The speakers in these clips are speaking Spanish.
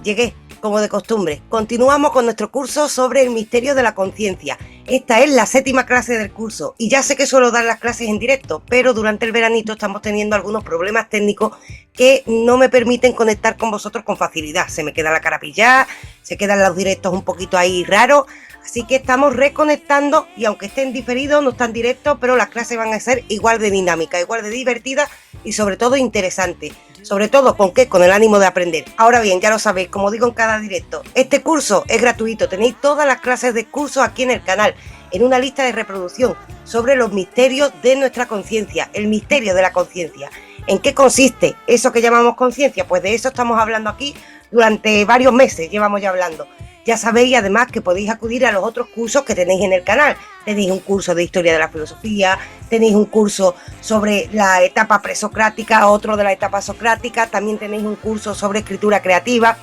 llegué, como de costumbre. Continuamos con nuestro curso sobre el misterio de la conciencia. Esta es la 7ª clase del curso y ya sé que suelo dar las clases en directo, pero durante el veranito estamos teniendo algunos problemas técnicos que no me permiten conectar con vosotros con facilidad. Se me queda la cara pillada, se quedan los directos un poquito ahí raros, así que estamos reconectando y aunque estén diferidos, no están directos, pero las clases van a ser igual de dinámicas, igual de divertidas y sobre todo interesantes. Sobre todo, ¿con qué? Con el ánimo de aprender. Ahora bien, ya lo sabéis, como digo en cada directo, este curso es gratuito. Tenéis todas las clases de curso aquí en el canal, en una lista de reproducción sobre los misterios de nuestra conciencia, el misterio de la conciencia. ¿En qué consiste eso que llamamos conciencia? Pues de eso estamos hablando aquí durante varios meses, llevamos ya hablando. Ya sabéis además que podéis acudir a los otros cursos que tenéis en el canal. Tenéis un curso de historia de la filosofía, tenéis un curso sobre la etapa presocrática, otro de la etapa socrática, también tenéis un curso sobre escritura creativa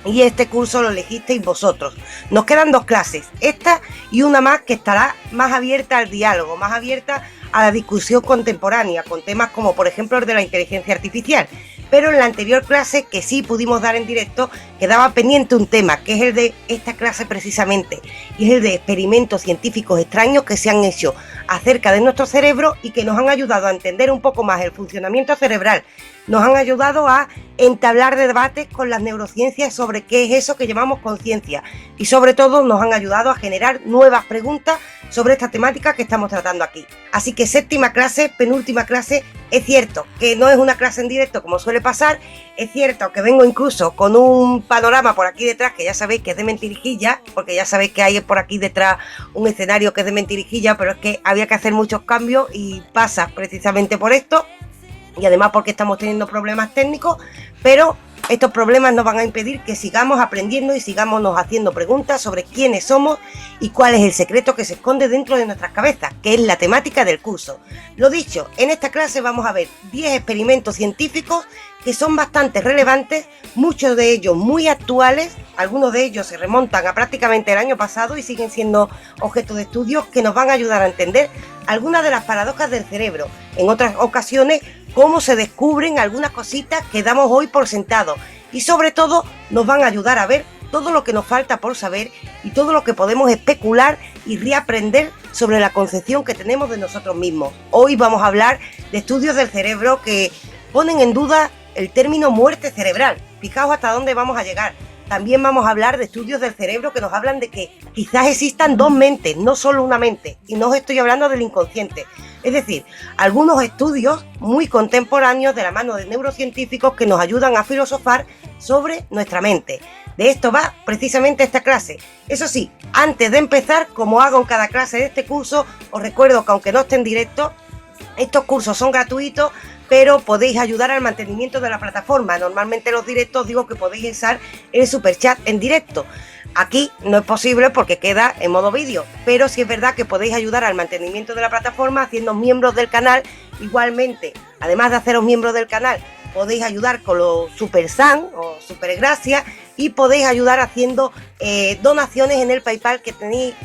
y este curso lo elegisteis vosotros. Nos quedan 2 clases, esta y una más que estará más abierta al diálogo, más abierta a la discusión contemporánea, con temas como por ejemplo el de la inteligencia artificial. Pero en la anterior clase, que sí pudimos dar en directo, quedaba pendiente un tema, que es el de esta clase precisamente, y es el de experimentos científicos extraños que se han hecho acerca de nuestro cerebro y que nos han ayudado a entender un poco más el funcionamiento cerebral, nos han ayudado a entablar debates con las neurociencias sobre qué es eso que llamamos conciencia y sobre todo nos han ayudado a generar nuevas preguntas sobre esta temática que estamos tratando aquí. Así que 7ª clase, penúltima clase. Es cierto que no es una clase en directo como suele pasar, es cierto que vengo incluso con un panorama por aquí detrás que ya sabéis que es de mentirijilla, porque ya sabéis que hay por aquí detrás un escenario que es de mentirijilla, pero es que había que hacer muchos cambios y pasa precisamente por esto y además porque estamos teniendo problemas técnicos, pero estos problemas nos van a impedir que sigamos aprendiendo y sigamos haciendo preguntas sobre quiénes somos y cuál es el secreto que se esconde dentro de nuestras cabezas, que es la temática del curso. Lo dicho, en esta clase vamos a ver 10 experimentos científicos que son bastante relevantes, muchos de ellos muy actuales, algunos de ellos se remontan a prácticamente el año pasado y siguen siendo objeto de estudio que nos van a ayudar a entender algunas de las paradojas del cerebro. En otras ocasiones, cómo se descubren algunas cositas que damos hoy por sentado y sobre todo nos van a ayudar a ver todo lo que nos falta por saber y todo lo que podemos especular y reaprender sobre la concepción que tenemos de nosotros mismos. Hoy vamos a hablar de estudios del cerebro que ponen en duda el término muerte cerebral. Fijaos hasta dónde vamos a llegar. También vamos a hablar de estudios del cerebro que nos hablan de que quizás existan 2 mentes, no solo una mente, y no os estoy hablando del inconsciente. Es decir, algunos estudios muy contemporáneos de la mano de neurocientíficos que nos ayudan a filosofar sobre nuestra mente. De esto va precisamente esta clase. Eso sí, antes de empezar, como hago en cada clase de este curso, os recuerdo que aunque no esté en directo, estos cursos son gratuitos, pero podéis ayudar al mantenimiento de la plataforma. Normalmente en los directos digo que podéis usar el superchat en directo. Aquí no es posible porque queda en modo vídeo, pero sí es verdad que podéis ayudar al mantenimiento de la plataforma haciendo miembros del canal. Igualmente, además de haceros miembros del canal, podéis ayudar con los super san o super gracias y podéis ayudar haciendo donaciones en el PayPal que tenéis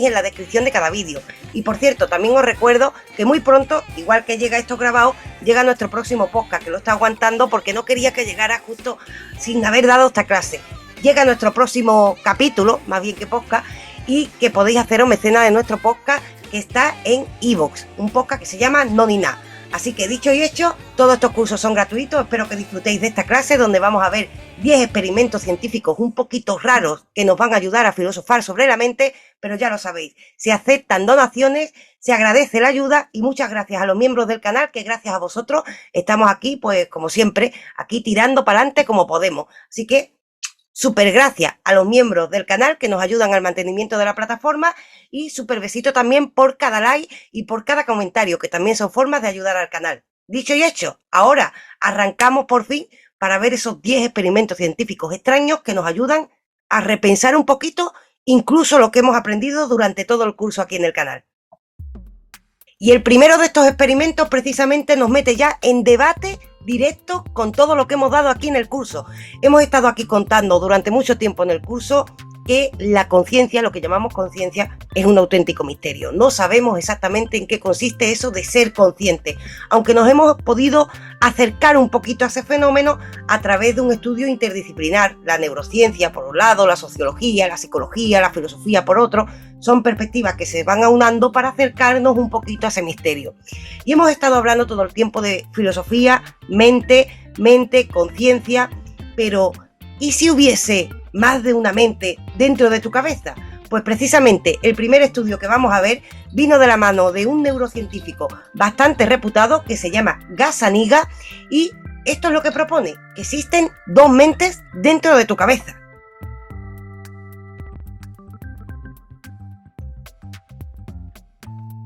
en la descripción de cada vídeo. Y por cierto, también os recuerdo que muy pronto, igual que llega esto grabado, llega nuestro próximo podcast, que lo está aguantando porque no quería que llegara justo sin haber dado esta clase. Llega nuestro próximo capítulo, más bien que podcast, y que podéis haceros mecenas de nuestro podcast que está en iVoox, un podcast que se llama No Ni Nada. Así que dicho y hecho, todos estos cursos son gratuitos, espero que disfrutéis de esta clase donde vamos a ver 10 experimentos científicos un poquito raros que nos van a ayudar a filosofar sobre la mente, pero ya lo sabéis, se aceptan donaciones, se agradece la ayuda y muchas gracias a los miembros del canal que gracias a vosotros estamos aquí, pues como siempre, aquí tirando para adelante como podemos. Así que súper gracias a los miembros del canal que nos ayudan al mantenimiento de la plataforma y súper besito también por cada like y por cada comentario, que también son formas de ayudar al canal. Dicho y hecho, ahora arrancamos por fin para ver esos 10 experimentos científicos extraños que nos ayudan a repensar un poquito incluso lo que hemos aprendido durante todo el curso aquí en el canal. Y el primero de estos experimentos precisamente nos mete ya en debate directo con todo lo que hemos dado aquí en el curso. Hemos estado aquí contando durante mucho tiempo en el curso que la conciencia, lo que llamamos conciencia, es un auténtico misterio. No sabemos exactamente en qué consiste eso de ser consciente, aunque nos hemos podido acercar un poquito a ese fenómeno a través de un estudio interdisciplinar. La neurociencia por un lado, la sociología, la psicología, la filosofía por otro, son perspectivas que se van aunando para acercarnos un poquito a ese misterio. Y hemos estado hablando todo el tiempo de filosofía, mente, conciencia, pero ¿y si hubiese más de una mente dentro de tu cabeza? Pues precisamente el primer estudio que vamos a ver vino de la mano de un neurocientífico bastante reputado que se llama Gazzaniga, y esto es lo que propone, que existen dos mentes dentro de tu cabeza.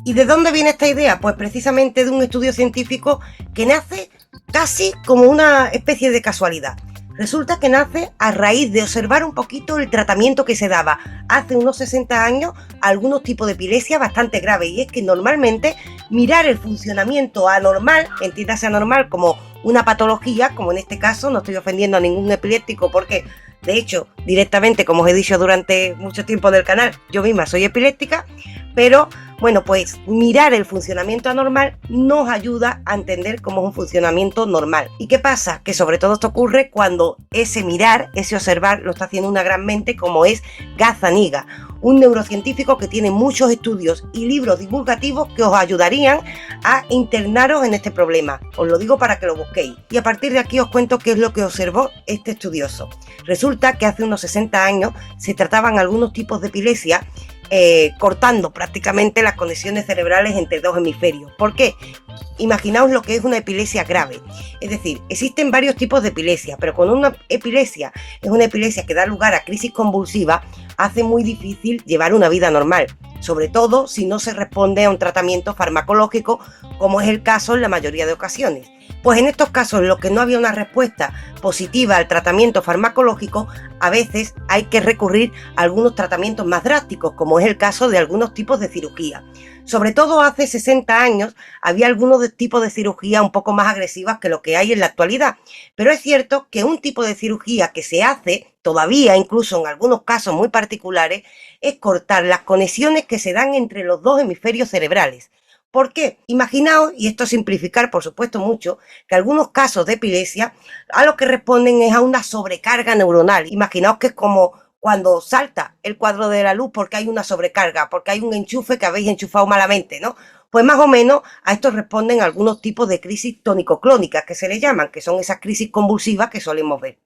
¿Y de dónde viene esta idea? Pues precisamente de un estudio científico que nace casi como una especie de casualidad. Resulta que nace a raíz de observar un poquito el tratamiento que se daba hace unos 60 años a algunos tipos de epilepsia bastante graves, y es que normalmente mirar el funcionamiento anormal, entiéndase anormal como una patología, como en este caso, no estoy ofendiendo a ningún epiléptico porque de hecho directamente, como os he dicho durante mucho tiempo del canal, yo misma soy epiléptica, pero bueno, pues mirar el funcionamiento anormal nos ayuda a entender cómo es un funcionamiento normal. ¿Y qué pasa? Que sobre todo esto ocurre cuando ese mirar, ese observar, lo está haciendo una gran mente como es Gazzaniga, un neurocientífico que tiene muchos estudios y libros divulgativos que os ayudarían a internaros en este problema. Os lo digo para que lo busquéis. Y a partir de aquí os cuento qué es lo que observó este estudioso. Resulta que hace unos 60 años se trataban algunos tipos de epilepsia cortando prácticamente las conexiones cerebrales entre dos hemisferios. ¿Por qué? Imaginaos lo que es una epilepsia grave. Es decir, existen varios tipos de epilepsia, pero cuando una epilepsia es una epilepsia que da lugar a crisis convulsivas, hace muy difícil llevar una vida normal, sobre todo si no se responde a un tratamiento farmacológico, como es el caso en la mayoría de ocasiones. Pues en estos casos, en los que no había una respuesta positiva al tratamiento farmacológico, a veces hay que recurrir a algunos tratamientos más drásticos, como es el caso de algunos tipos de cirugía. Sobre todo hace 60 años había algunos tipos de cirugía un poco más agresivas que lo que hay en la actualidad, pero es cierto que un tipo de cirugía que se hace todavía, incluso en algunos casos muy particulares, es cortar las conexiones que se dan entre los dos hemisferios cerebrales. ¿Por qué? Imaginaos, y esto es simplificar por supuesto mucho, que algunos casos de epilepsia a lo que responden es a una sobrecarga neuronal. Imaginaos que es como cuando salta el cuadro de la luz porque hay una sobrecarga, porque hay un enchufe que habéis enchufado malamente, ¿no? Pues más o menos a esto responden algunos tipos de crisis tónico-clónicas que se le llaman, que son esas crisis convulsivas que solemos ver.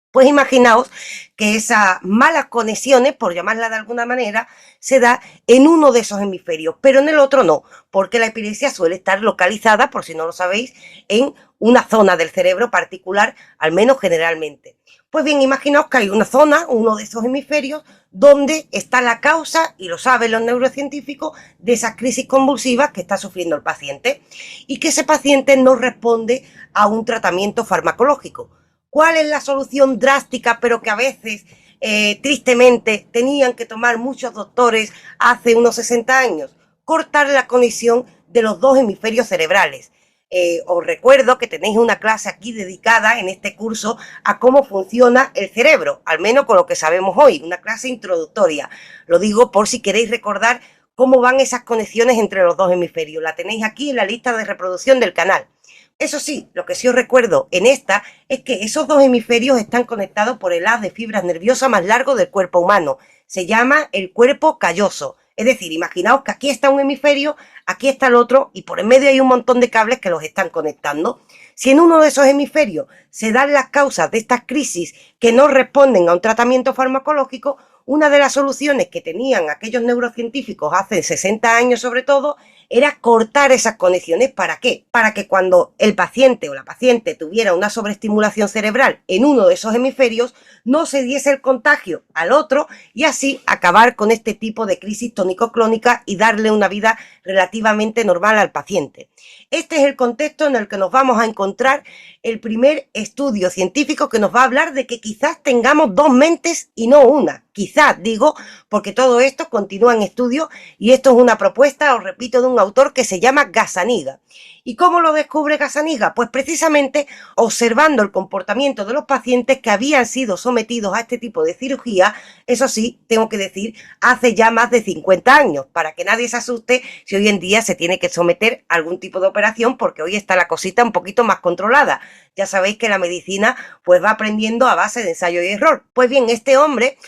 Pues imaginaos que esas malas conexiones, por llamarla de alguna manera, se da en uno de esos hemisferios, pero en el otro no, porque la epilepsia suele estar localizada, por si no lo sabéis, en una zona del cerebro particular, al menos generalmente. Pues bien, imaginaos que hay una zona, uno de esos hemisferios, donde está la causa, y lo saben los neurocientíficos, de esas crisis convulsivas que está sufriendo el paciente, y que ese paciente no responde a un tratamiento farmacológico. ¿Cuál es la solución drástica, pero que a veces, tristemente, tenían que tomar muchos doctores hace unos 60 años? Cortar la conexión de los dos hemisferios cerebrales. Os recuerdo que tenéis una clase aquí dedicada en este curso a cómo funciona el cerebro, al menos con lo que sabemos hoy, una clase introductoria. Lo digo por si queréis recordar cómo van esas conexiones entre los dos hemisferios. La tenéis aquí en la lista de reproducción del canal. Eso sí, lo que sí os recuerdo en esta es que esos dos hemisferios están conectados por el haz de fibras nerviosas más largo del cuerpo humano. Se llama el cuerpo calloso. Es decir, imaginaos que aquí está un hemisferio, aquí está el otro, y por en medio hay un montón de cables que los están conectando. Si en uno de esos hemisferios se dan las causas de estas crisis que no responden a un tratamiento farmacológico, una de las soluciones que tenían aquellos neurocientíficos hace 60 años sobre todo, era cortar esas conexiones. ¿Para qué? Para que cuando el paciente o la paciente tuviera una sobreestimulación cerebral en uno de esos hemisferios, no se diese el contagio al otro, y así acabar con este tipo de crisis tónico-clónica y darle una vida relativamente normal al paciente. Este es el contexto en el que nos vamos a encontrar el primer estudio científico que nos va a hablar de que quizás tengamos dos mentes y no una. Quizás, digo, porque todo esto continúa en estudio y esto es una propuesta, os repito, de un autor que se llama Gazzaniga. ¿Y cómo lo descubre Gazzaniga? Pues precisamente observando el comportamiento de los pacientes que habían sido sometidos a este tipo de cirugía, eso sí, tengo que decir, hace ya más de 50 años, para que nadie se asuste si hoy en día se tiene que someter a algún tipo de operación, porque hoy está la cosita un poquito más controlada. Ya sabéis que la medicina pues va aprendiendo a base de ensayo y error. Pues bien, este hombre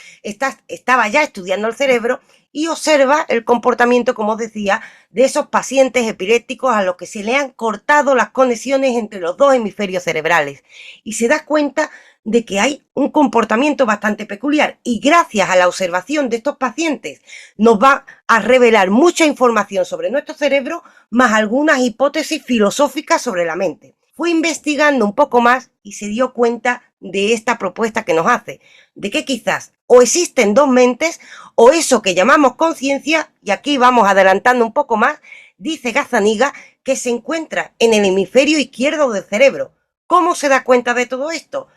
estaba ya estudiando el cerebro y observa el comportamiento, como os decía, de esos pacientes epilépticos a los que se le han cortado las conexiones entre los dos hemisferios cerebrales. Y se da cuenta de que hay un comportamiento bastante peculiar y gracias a la observación de estos pacientes nos va a revelar mucha información sobre nuestro cerebro, más algunas hipótesis filosóficas sobre la mente. Fue investigando un poco más y se dio cuenta de esta propuesta que nos hace, de que quizás o existen dos mentes o eso que llamamos conciencia, y aquí vamos adelantando un poco más, dice Gazzaniga que se encuentra en el hemisferio izquierdo del cerebro. ¿Cómo se da cuenta de todo esto?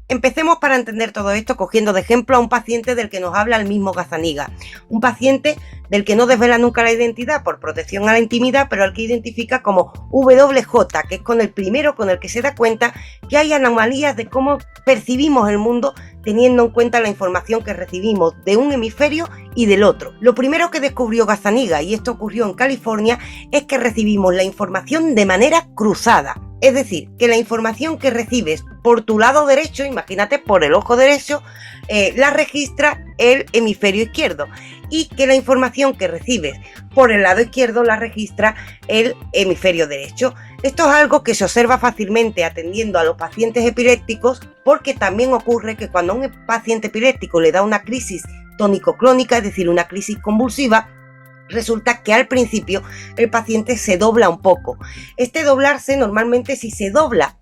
Empecemos para entender todo esto cogiendo de ejemplo a un paciente del que nos habla el mismo Gazzaniga, un paciente del que no desvela nunca la identidad por protección a la intimidad, pero al que identifica como WJ, que es con el primero con el que se da cuenta que hay anomalías de cómo percibimos el mundo teniendo en cuenta la información que recibimos de un hemisferio y del otro. Lo primero que descubrió Gazzaniga, y esto ocurrió en California, es que recibimos la información de manera cruzada. Es decir, que la información que recibes por tu lado derecho, imagínate por el ojo derecho, la registra el hemisferio izquierdo, y que la información que recibes por el lado izquierdo la registra el hemisferio derecho. Esto es algo que se observa fácilmente atendiendo a los pacientes epilépticos, porque también ocurre que cuando a un paciente epiléptico le da una crisis tónico-clónica, es decir, una crisis convulsiva, resulta que al principio el paciente se dobla un poco. Este doblarse normalmente, si se dobla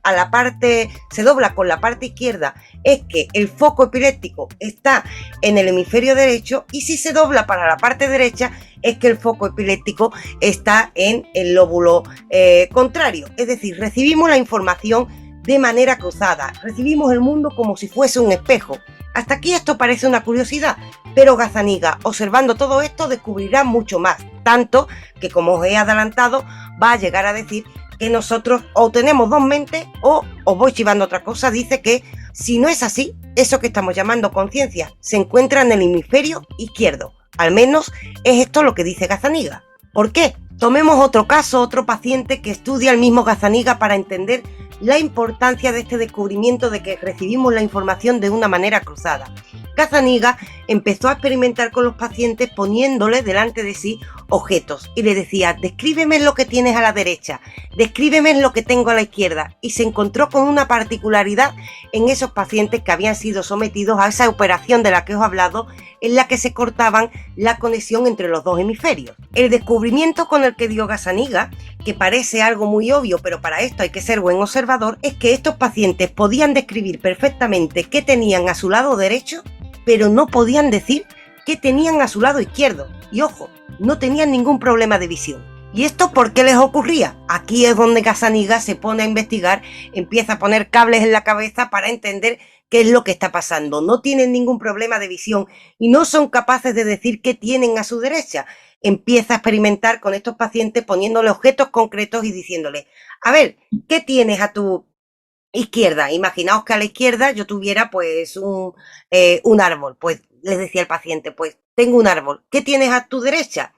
con la parte izquierda, es que el foco epiléptico está en el hemisferio derecho, y si se dobla para la parte derecha es que el foco epiléptico está en el lóbulo contrario. Es decir, recibimos la información de manera cruzada, recibimos el mundo como si fuese un espejo. Hasta aquí esto parece una curiosidad, pero Gazzaniga, observando todo esto, descubrirá mucho más, tanto que, como os he adelantado, va a llegar a decir que nosotros o tenemos dos mentes o os voy chivando otra cosa. Dice que si no es así, eso que estamos llamando conciencia se encuentra en el hemisferio izquierdo. Al menos es esto lo que dice Gazzaniga. ¿Por qué? Tomemos otro caso, otro paciente que estudia el mismo Gazzaniga para entender la importancia de este descubrimiento de que recibimos la información de una manera cruzada. Gazzaniga empezó a experimentar con los pacientes poniéndoles delante de sí objetos y le decía: descríbeme lo que tienes a la derecha, descríbeme lo que tengo a la izquierda, y se encontró con una particularidad en esos pacientes que habían sido sometidos a esa operación de la que os he hablado, en la que se cortaban la conexión entre los dos hemisferios. El descubrimiento con el que dio Gazzaniga, que parece algo muy obvio, pero para esto hay que ser buen observador, es que estos pacientes podían describir perfectamente qué tenían a su lado derecho, pero no podían decir qué tenían a su lado izquierdo. Y ojo, no tenían ningún problema de visión. ¿Y esto por qué les ocurría? Aquí es donde Gazzaniga se pone a investigar, empieza a poner cables en la cabeza para entender qué es lo que está pasando. No tienen ningún problema de visión y no son capaces de decir qué tienen a su derecha. Empieza a experimentar con estos pacientes poniéndole objetos concretos y diciéndole: a ver, ¿qué tienes a tu izquierda? Imaginaos que a la izquierda yo tuviera pues un árbol. Pues les decía el paciente: pues tengo un árbol. ¿Qué tienes a tu derecha?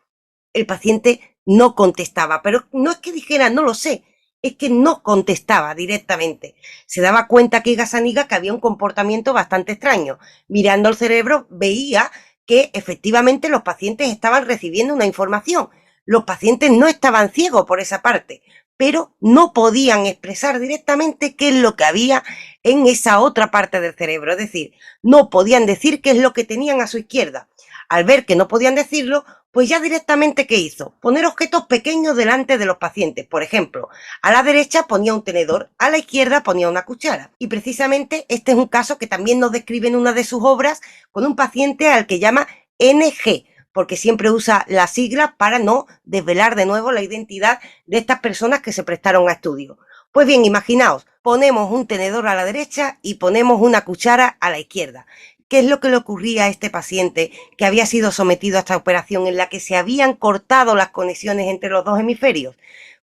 El paciente no contestaba, pero no es que dijera no lo sé, es que no contestaba directamente. Se daba cuenta aquí Gazzaniga que había un comportamiento bastante extraño. Mirando el cerebro veía que efectivamente los pacientes estaban recibiendo una información. Los pacientes no estaban ciegos por esa parte, pero no podían expresar directamente qué es lo que había en esa otra parte del cerebro. Es decir, no podían decir qué es lo que tenían a su izquierda. Al ver que no podían decirlo, pues ya directamente, ¿qué hizo? Poner objetos pequeños delante de los pacientes. Por ejemplo, a la derecha ponía un tenedor, a la izquierda ponía una cuchara. Y precisamente este es un caso que también nos describe en una de sus obras con un paciente al que llama NG. porque siempre usa la sigla para no desvelar de nuevo la identidad de estas personas que se prestaron a estudio. Pues bien, imaginaos, ponemos un tenedor a la derecha y ponemos una cuchara a la izquierda. ¿Qué es lo que le ocurría a este paciente que había sido sometido a esta operación en la que se habían cortado las conexiones entre los dos hemisferios?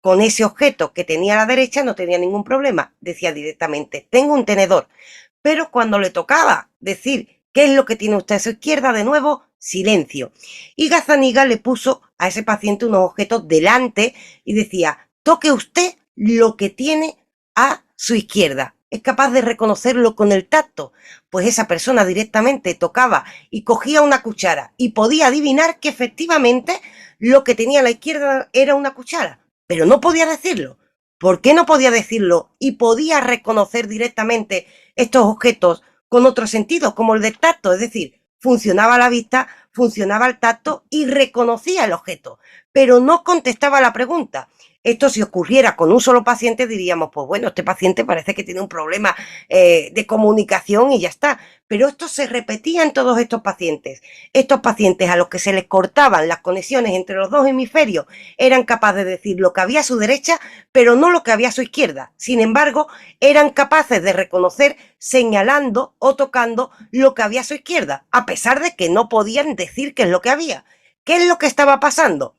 Con ese objeto que tenía a la derecha no tenía ningún problema, decía directamente, tengo un tenedor. Pero cuando le tocaba decir qué es lo que tiene usted a su izquierda, de nuevo, silencio. Y Gazzaniga le puso a ese paciente unos objetos delante y decía, toque usted lo que tiene a su izquierda. Es capaz de reconocerlo con el tacto, pues esa persona directamente tocaba y cogía una cuchara y podía adivinar que efectivamente lo que tenía a la izquierda era una cuchara, pero no podía decirlo. ¿Por qué no podía decirlo y podía reconocer directamente estos objetos con otro sentido, como el del tacto? Es decir, funcionaba la vista, funcionaba el tacto y reconocía el objeto, pero no contestaba la pregunta. Esto, si ocurriera con un solo paciente, diríamos, pues bueno, este paciente parece que tiene un problema de comunicación y ya está. Pero esto se repetía en todos estos pacientes. Estos pacientes a los que se les cortaban las conexiones entre los dos hemisferios eran capaces de decir lo que había a su derecha, pero no lo que había a su izquierda. Sin embargo, eran capaces de reconocer señalando o tocando lo que había a su izquierda, a pesar de que no podían decir qué es lo que había. ¿Qué es lo que estaba pasando?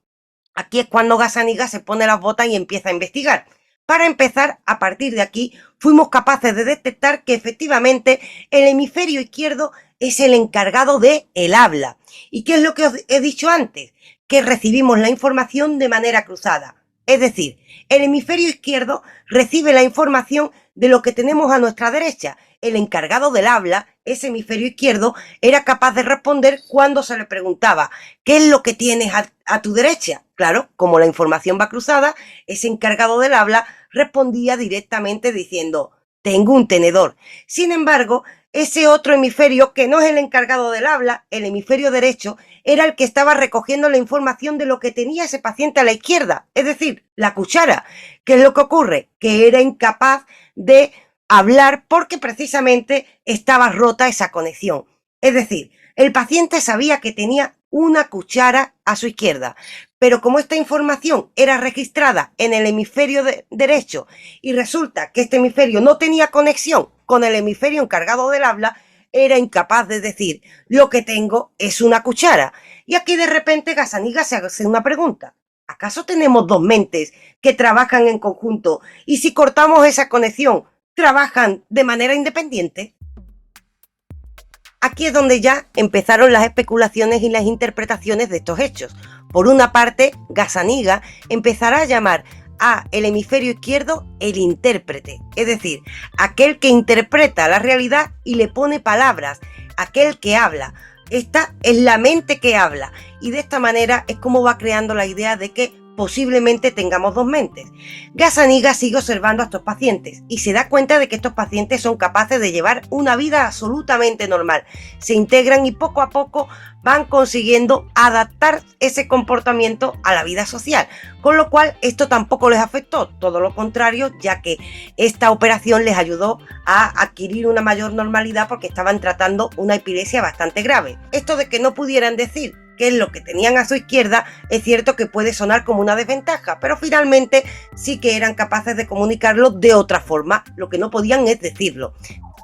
Aquí es cuando Gazzaniga se pone las botas y empieza a investigar. Para empezar, a partir de aquí, fuimos capaces de detectar que efectivamente el hemisferio izquierdo es el encargado de el habla. ¿Y qué es lo que os he dicho antes? Que recibimos la información de manera cruzada. Es decir, el hemisferio izquierdo recibe la información de lo que tenemos a nuestra derecha. El encargado del habla, ese hemisferio izquierdo, era capaz de responder cuando se le preguntaba ¿qué es lo que tienes a tu derecha? Claro, como la información va cruzada, ese encargado del habla respondía directamente diciendo tengo un tenedor. Sin embargo, ese otro hemisferio, que no es el encargado del habla, el hemisferio derecho, era el que estaba recogiendo la información de lo que tenía ese paciente a la izquierda, es decir, la cuchara. ¿Qué es lo que ocurre? Que era incapaz de hablar porque precisamente estaba rota esa conexión. Es decir, el paciente sabía que tenía una cuchara a su izquierda, pero como esta información era registrada en el hemisferio derecho y resulta que este hemisferio no tenía conexión con el hemisferio encargado del habla, era incapaz de decir lo que tengo es una cuchara. Y aquí de repente Gazzaniga se hace una pregunta. ¿Acaso tenemos dos mentes que trabajan en conjunto y si cortamos esa conexión, trabajan de manera independiente? Aquí es donde ya empezaron las especulaciones y las interpretaciones de estos hechos. Por una parte, Gazzaniga empezará a llamar a el hemisferio izquierdo el intérprete, es decir, aquel que interpreta la realidad y le pone palabras, aquel que habla. Esta es la mente que habla y de esta manera es como va creando la idea de que posiblemente tengamos dos mentes. Gazzaniga sigue observando a estos pacientes y se da cuenta de que estos pacientes son capaces de llevar una vida absolutamente normal. Se integran y poco a poco van consiguiendo adaptar ese comportamiento a la vida social, con lo cual esto tampoco les afectó, todo lo contrario, ya que esta operación les ayudó a adquirir una mayor normalidad porque estaban tratando una epilepsia bastante grave. Esto de que no pudieran decir qué es lo que tenían a su izquierda, es cierto que puede sonar como una desventaja, pero finalmente sí que eran capaces de comunicarlo de otra forma, lo que no podían es decirlo.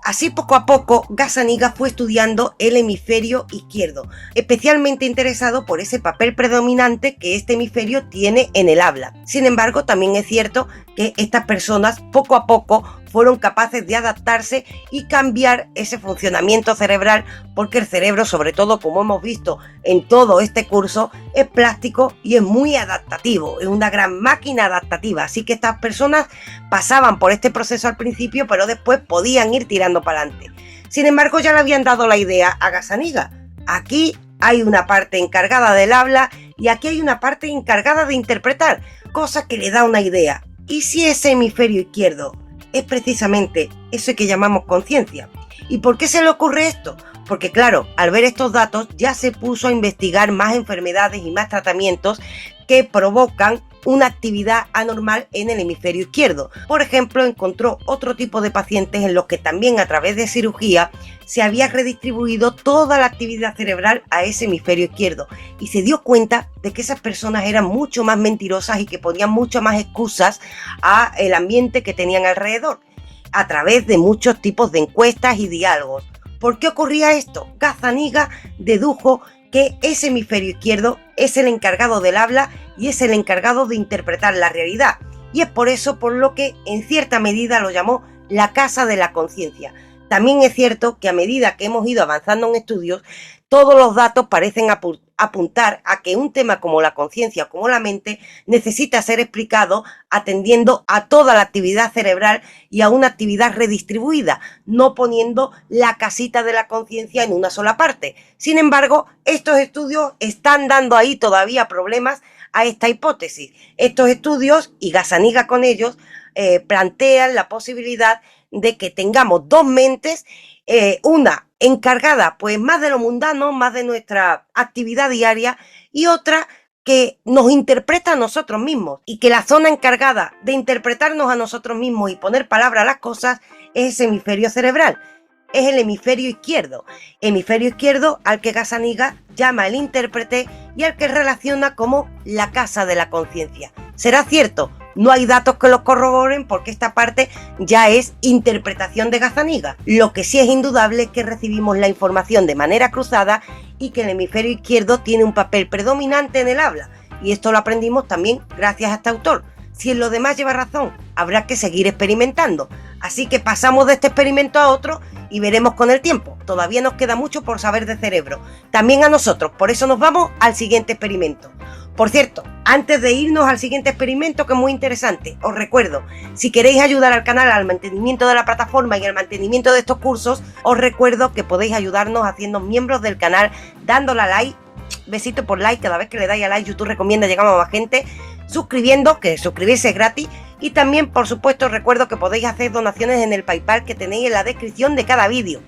Así poco a poco, Gazzaniga fue estudiando el hemisferio izquierdo, especialmente interesado por ese papel predominante que este hemisferio tiene en el habla. Sin embargo, también es cierto que estas personas poco a poco fueron capaces de adaptarse y cambiar ese funcionamiento cerebral, porque el cerebro, sobre todo como hemos visto en todo este curso, es plástico y es muy adaptativo, es una gran máquina adaptativa, así que estas personas pasaban por este proceso al principio, pero después podían ir tirando para adelante. Sin embargo, ya le habían dado la idea a Gazzaniga. Aquí hay una parte encargada del habla y aquí hay una parte encargada de interpretar, cosa que le da una idea. ¿Y si ese hemisferio izquierdo es precisamente eso que llamamos conciencia? ¿Y por qué se le ocurre esto? Porque claro, al ver estos datos ya se puso a investigar más enfermedades y más tratamientos que provocan una actividad anormal en el hemisferio izquierdo. Por ejemplo, encontró otro tipo de pacientes en los que también a través de cirugía se había redistribuido toda la actividad cerebral a ese hemisferio izquierdo y se dio cuenta de que esas personas eran mucho más mentirosas y que ponían mucho más excusas al ambiente que tenían alrededor a través de muchos tipos de encuestas y diálogos. ¿Por qué ocurría esto? Gazzaniga dedujo que ese hemisferio izquierdo es el encargado del habla y es el encargado de interpretar la realidad. Y es por eso por lo que en cierta medida lo llamó la casa de la conciencia. También es cierto que a medida que hemos ido avanzando en estudios, todos los datos parecen apuntar a que un tema como la conciencia o como la mente necesita ser explicado atendiendo a toda la actividad cerebral y a una actividad redistribuida, no poniendo la casita de la conciencia en una sola parte. Sin embargo, estos estudios están dando ahí todavía problemas a esta hipótesis. Estos estudios, y Gazzaniga con ellos, plantean la posibilidad de que tengamos dos mentes, una encargada pues más de lo mundano, más de nuestra actividad diaria, y otra que nos interpreta a nosotros mismos, y que la zona encargada de interpretarnos a nosotros mismos y poner palabra a las cosas es ese hemisferio cerebral, es el hemisferio izquierdo al que Gazzaniga llama el intérprete y al que relaciona como la casa de la conciencia. ¿Será cierto? No hay datos que los corroboren porque esta parte ya es interpretación de Gazzaniga. Lo que sí es indudable es que recibimos la información de manera cruzada y que el hemisferio izquierdo tiene un papel predominante en el habla. Y esto lo aprendimos también gracias a este autor. Si en lo demás lleva razón, habrá que seguir experimentando. Así que pasamos de este experimento a otro y veremos con el tiempo. Todavía nos queda mucho por saber de cerebro. También a nosotros, por eso nos vamos al siguiente experimento. Por cierto, antes de irnos al siguiente experimento, que es muy interesante, os recuerdo, si queréis ayudar al canal al mantenimiento de la plataforma y al mantenimiento de estos cursos, os recuerdo que podéis ayudarnos haciendo miembros del canal, dándole a like, besito por like, cada vez que le dais a like YouTube recomienda llegar a más gente, suscribiendo, que suscribirse es gratis, y también por supuesto os recuerdo que podéis hacer donaciones en el PayPal que tenéis en la descripción de cada vídeo.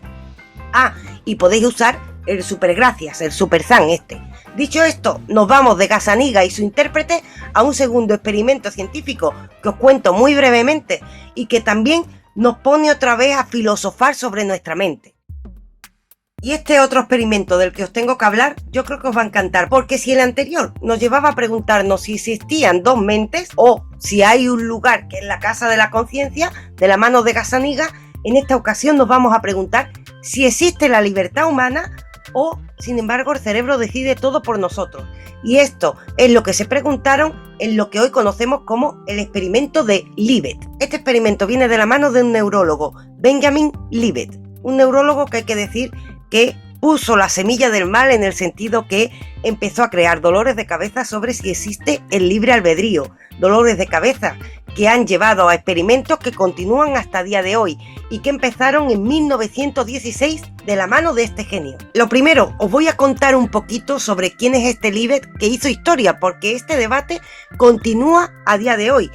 Y podéis usar el super gracias, el super zan este. Dicho esto, nos vamos de Gazzaniga y su intérprete a un segundo experimento científico que os cuento muy brevemente y que también nos pone otra vez a filosofar sobre nuestra mente. Y este otro experimento del que os tengo que hablar, yo creo que os va a encantar, porque si el anterior nos llevaba a preguntarnos si existían dos mentes o si hay un lugar que es la casa de la conciencia, de la mano de Gazzaniga, en esta ocasión nos vamos a preguntar si existe la libertad humana o, sin embargo, el cerebro decide todo por nosotros. Y esto es lo que se preguntaron en lo que hoy conocemos como el experimento de Libet. Este experimento viene de la mano de un neurólogo, Benjamin Libet, un neurólogo que hay que decir que puso la semilla del mal en el sentido que empezó a crear dolores de cabeza sobre si existe el libre albedrío, dolores de cabeza que han llevado a experimentos que continúan hasta el día de hoy y que empezaron en 1916 de la mano de este genio. Lo primero, os voy a contar un poquito sobre quién es este Libet que hizo historia, porque este debate continúa a día de hoy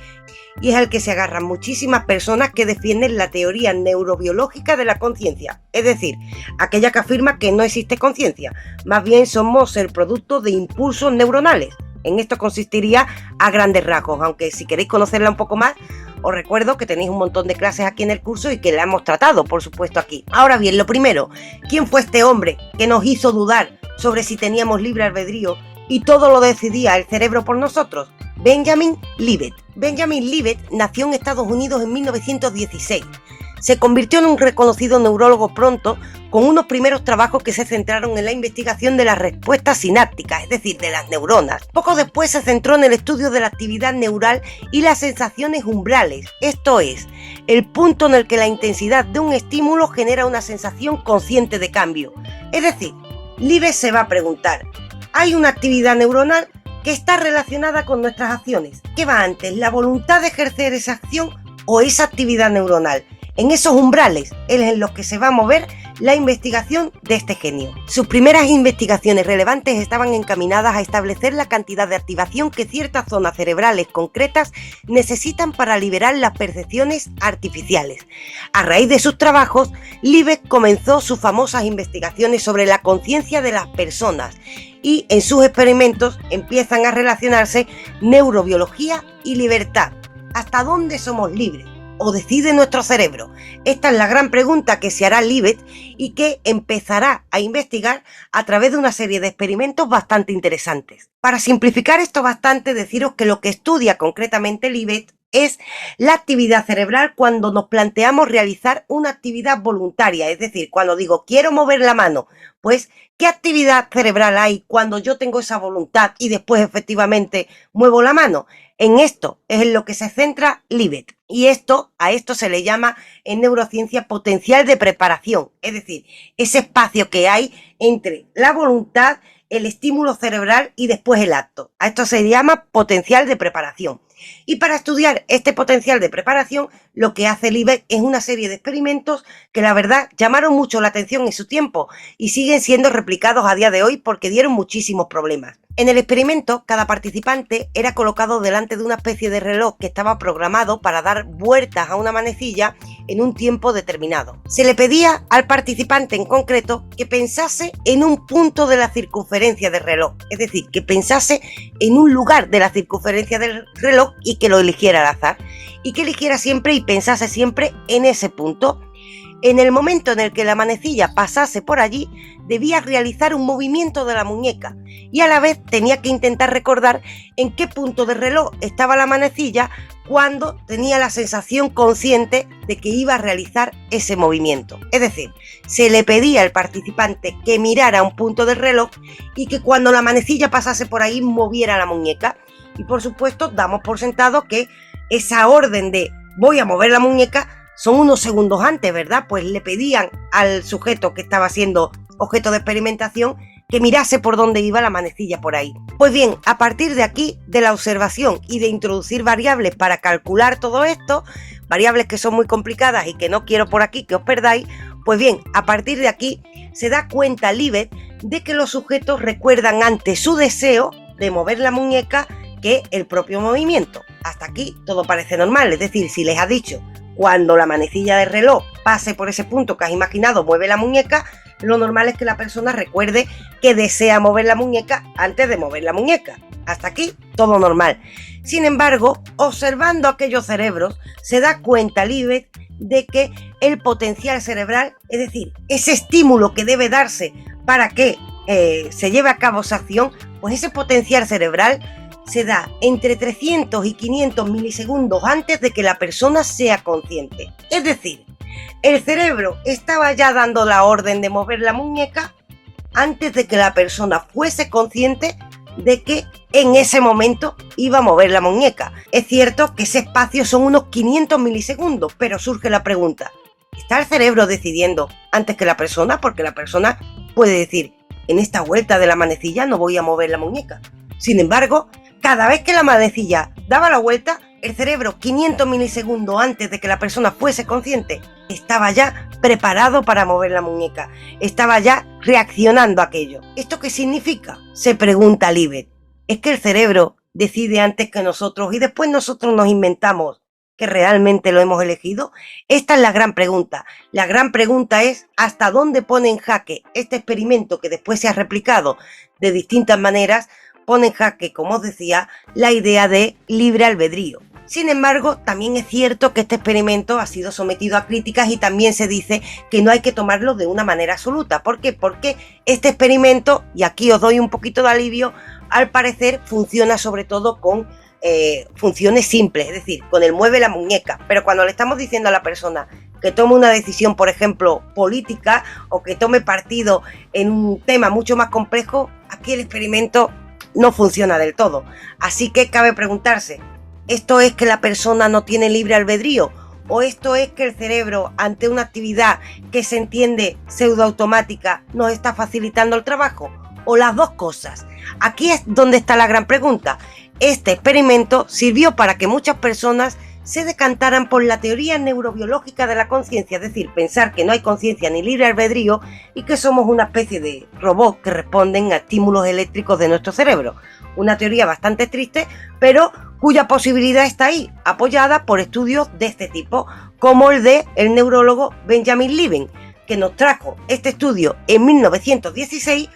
y es al que se agarran muchísimas personas que defienden la teoría neurobiológica de la conciencia, es decir, aquella que afirma que no existe conciencia, más bien somos el producto de impulsos neuronales. En esto consistiría a grandes rasgos, aunque si queréis conocerla un poco más, os recuerdo que tenéis un montón de clases aquí en el curso y que la hemos tratado, por supuesto, aquí. Ahora bien, lo primero, ¿quién fue este hombre que nos hizo dudar sobre si teníamos libre albedrío y todo lo decidía el cerebro por nosotros? Benjamin Libet. Benjamin Libet nació en Estados Unidos en 1916. Se convirtió en un reconocido neurólogo pronto, con unos primeros trabajos que se centraron en la investigación de las respuestas sinápticas, es decir, de las neuronas. Poco después se centró en el estudio de la actividad neural y las sensaciones umbrales, esto es, el punto en el que la intensidad de un estímulo genera una sensación consciente de cambio. Es decir, Libet se va a preguntar, ¿hay una actividad neuronal que está relacionada con nuestras acciones? ¿Qué va antes, la voluntad de ejercer esa acción o esa actividad neuronal? En esos umbrales es en los que se va a mover la investigación de este genio. Sus primeras investigaciones relevantes estaban encaminadas a establecer la cantidad de activación que ciertas zonas cerebrales concretas necesitan para liberar las percepciones artificiales. A raíz de sus trabajos, Libet comenzó sus famosas investigaciones sobre la conciencia de las personas y en sus experimentos empiezan a relacionarse neurobiología y libertad. ¿Hasta dónde somos libres? ¿O decide nuestro cerebro? Esta es la gran pregunta que se hará Libet y que empezará a investigar a través de una serie de experimentos bastante interesantes. Para simplificar esto bastante, deciros que lo que estudia concretamente Libet es la actividad cerebral cuando nos planteamos realizar una actividad voluntaria, es decir, cuando digo quiero mover la mano, pues ¿qué actividad cerebral hay cuando yo tengo esa voluntad y después efectivamente muevo la mano? En esto es en lo que se centra Libet. Y a esto se le llama en neurociencia potencial de preparación, es decir, ese espacio que hay entre la voluntad, el estímulo cerebral y después el acto. A esto se llama potencial de preparación. Y para estudiar este potencial de preparación, lo que hace Libet es una serie de experimentos que la verdad llamaron mucho la atención en su tiempo y siguen siendo replicados a día de hoy porque dieron muchísimos problemas. En el experimento, cada participante era colocado delante de una especie de reloj que estaba programado para dar vueltas a una manecilla en un tiempo determinado. Se le pedía al participante en concreto que pensase en un punto de la circunferencia del reloj, es decir, que pensase en un lugar de la circunferencia del reloj y que lo eligiera al azar, y que eligiera siempre y pensase siempre en ese punto. En el momento en el que la manecilla pasase por allí, debía realizar un movimiento de la muñeca y a la vez tenía que intentar recordar en qué punto del reloj estaba la manecilla cuando tenía la sensación consciente de que iba a realizar ese movimiento. Es decir, se le pedía al participante que mirara un punto del reloj y que cuando la manecilla pasase por ahí moviera la muñeca. Y por supuesto damos por sentado que esa orden de voy a mover la muñeca son unos segundos antes, ¿verdad? Pues le pedían al sujeto que estaba siendo objeto de experimentación que mirase por dónde iba la manecilla por ahí. Pues bien, a partir de aquí, de la observación y de introducir variables para calcular todo esto, variables que son muy complicadas y que no quiero por aquí que os perdáis, pues bien, a partir de aquí se da cuenta Libet de que los sujetos recuerdan antes su deseo de mover la muñeca que el propio movimiento. Hasta aquí todo parece normal, es decir, si les ha dicho cuando la manecilla del reloj pase por ese punto que has imaginado, mueve la muñeca, lo normal es que la persona recuerde que desea mover la muñeca antes de mover la muñeca. Hasta aquí todo normal. Sin embargo, observando aquellos cerebros, se da cuenta Libet de que el potencial cerebral, es decir, ese estímulo que debe darse para que se lleve a cabo esa acción, pues ese potencial cerebral se da entre 300 y 500 milisegundos antes de que la persona sea consciente. Es decir, el cerebro estaba ya dando la orden de mover la muñeca antes de que la persona fuese consciente de que en ese momento iba a mover la muñeca. Es cierto que ese espacio son unos 500 milisegundos, pero surge la pregunta, ¿está el cerebro decidiendo antes que la persona? Porque la persona puede decir, en esta vuelta de la manecilla no voy a mover la muñeca. Sin embargo, cada vez que la manecilla daba la vuelta, el cerebro 500 milisegundos antes de que la persona fuese consciente, estaba ya preparado para mover la muñeca, estaba ya reaccionando a aquello. ¿Esto qué significa? Se pregunta Libet. ¿Es que el cerebro decide antes que nosotros y después nosotros nos inventamos que realmente lo hemos elegido? Esta es la gran pregunta. La gran pregunta es ¿hasta dónde pone en jaque este experimento que después se ha replicado de distintas maneras? Pone en jaque, como os decía, la idea de libre albedrío. Sin embargo, también es cierto que este experimento ha sido sometido a críticas y también se dice que no hay que tomarlo de una manera absoluta. ¿Por qué? Porque este experimento, y aquí os doy un poquito de alivio, al parecer funciona sobre todo con funciones simples, es decir, con el mueve la muñeca. Pero cuando le estamos diciendo a la persona que tome una decisión, por ejemplo, política, o que tome partido en un tema mucho más complejo, aquí el experimento no funciona del todo. Así que cabe preguntarse, ¿esto es que la persona no tiene libre albedrío? ¿O esto es que el cerebro, ante una actividad que se entiende pseudoautomática, nos está facilitando el trabajo? ¿O las dos cosas? Aquí es donde está la gran pregunta. Este experimento sirvió para que muchas personas se decantaran por la teoría neurobiológica de la conciencia, es decir, pensar que no hay conciencia ni libre albedrío y que somos una especie de robot que responden a estímulos eléctricos de nuestro cerebro. Una teoría bastante triste, pero cuya posibilidad está ahí, apoyada por estudios de este tipo, como el de el neurólogo Benjamin Libin, que nos trajo este estudio en 1916,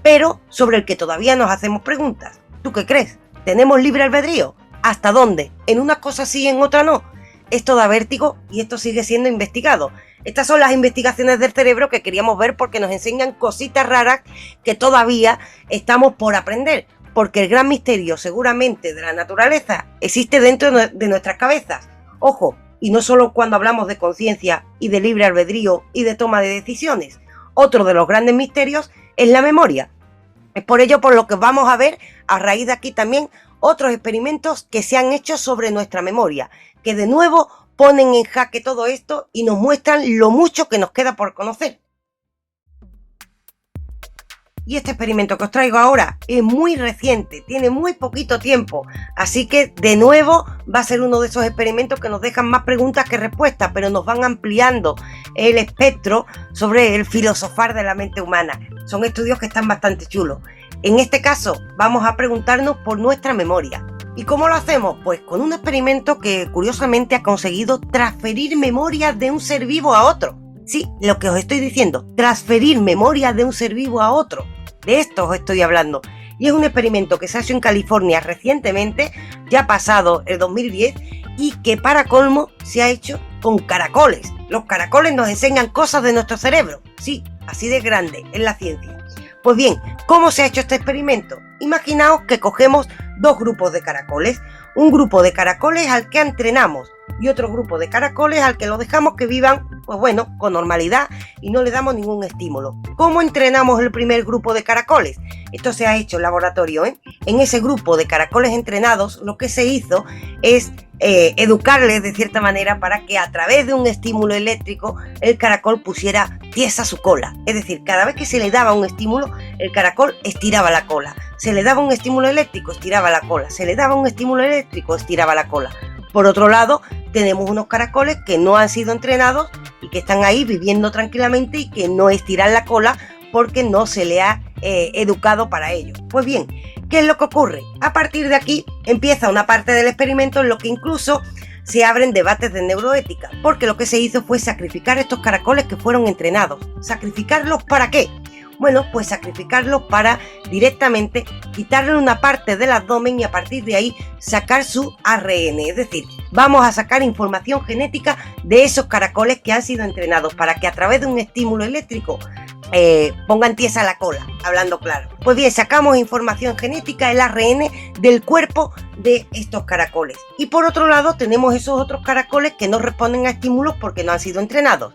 pero sobre el que todavía nos hacemos preguntas. ¿Tú qué crees? ¿Tenemos libre albedrío? ¿Hasta dónde? ¿En una cosa sí, en otra no? Esto da vértigo y esto sigue siendo investigado. Estas son las investigaciones del cerebro que queríamos ver porque nos enseñan cositas raras que todavía estamos por aprender, porque el gran misterio seguramente de la naturaleza existe dentro de nuestras cabezas. Ojo, y no solo cuando hablamos de conciencia y de libre albedrío y de toma de decisiones. Otro de los grandes misterios es la memoria. Es por ello por lo que vamos a ver a raíz de aquí también otros experimentos que se han hecho sobre nuestra memoria, que de nuevo ponen en jaque todo esto y nos muestran lo mucho que nos queda por conocer. Y este experimento que os traigo ahora es muy reciente, tiene muy poquito tiempo, así que de nuevo va a ser uno de esos experimentos que nos dejan más preguntas que respuestas, pero nos van ampliando el espectro sobre el filosofar de la mente humana. Son estudios que están bastante chulos. En este caso vamos a preguntarnos por nuestra memoria. ¿Y cómo lo hacemos? Pues con un experimento que curiosamente ha conseguido transferir memoria de un ser vivo a otro. Sí, lo que os estoy diciendo, transferir memoria de un ser vivo a otro. De esto os estoy hablando. Y es un experimento que se ha hecho en California recientemente, ya pasado el 2010, y que para colmo se ha hecho con caracoles. Los caracoles nos enseñan cosas de nuestro cerebro. Sí, así de grande es la ciencia. Pues bien, ¿cómo se ha hecho este experimento? Imaginaos que cogemos dos grupos de caracoles. Un grupo de caracoles al que entrenamos y otro grupo de caracoles al que lo dejamos que vivan, pues bueno, con normalidad y no le damos ningún estímulo. ¿Cómo entrenamos el primer grupo de caracoles? Esto se ha hecho en laboratorio, ¿eh? En ese grupo de caracoles entrenados lo que se hizo es educarles de cierta manera para que a través de un estímulo eléctrico el caracol pusiera tiesa su cola. Es decir, cada vez que se le daba un estímulo, el caracol estiraba la cola. Se le daba un estímulo eléctrico, estiraba la cola. Se le daba un estímulo eléctrico, estiraba la cola. Por otro lado, tenemos unos caracoles que no han sido entrenados y que están ahí viviendo tranquilamente y que no estiran la cola porque no se le ha educado para ello. Pues bien, ¿qué es lo que ocurre? A partir de aquí empieza una parte del experimento en lo que incluso se abren debates de neuroética, porque lo que se hizo fue sacrificar estos caracoles que fueron entrenados. ¿Sacrificarlos para qué? Bueno, pues sacrificarlos para directamente quitarle una parte del abdomen y a partir de ahí sacar su ARN. Es decir, vamos a sacar información genética de esos caracoles que han sido entrenados para que a través de un estímulo eléctrico pongan tiesa la cola, hablando claro. Pues bien, sacamos información genética, el ARN del cuerpo de estos caracoles. Y por otro lado tenemos esos otros caracoles que no responden a estímulos porque no han sido entrenados.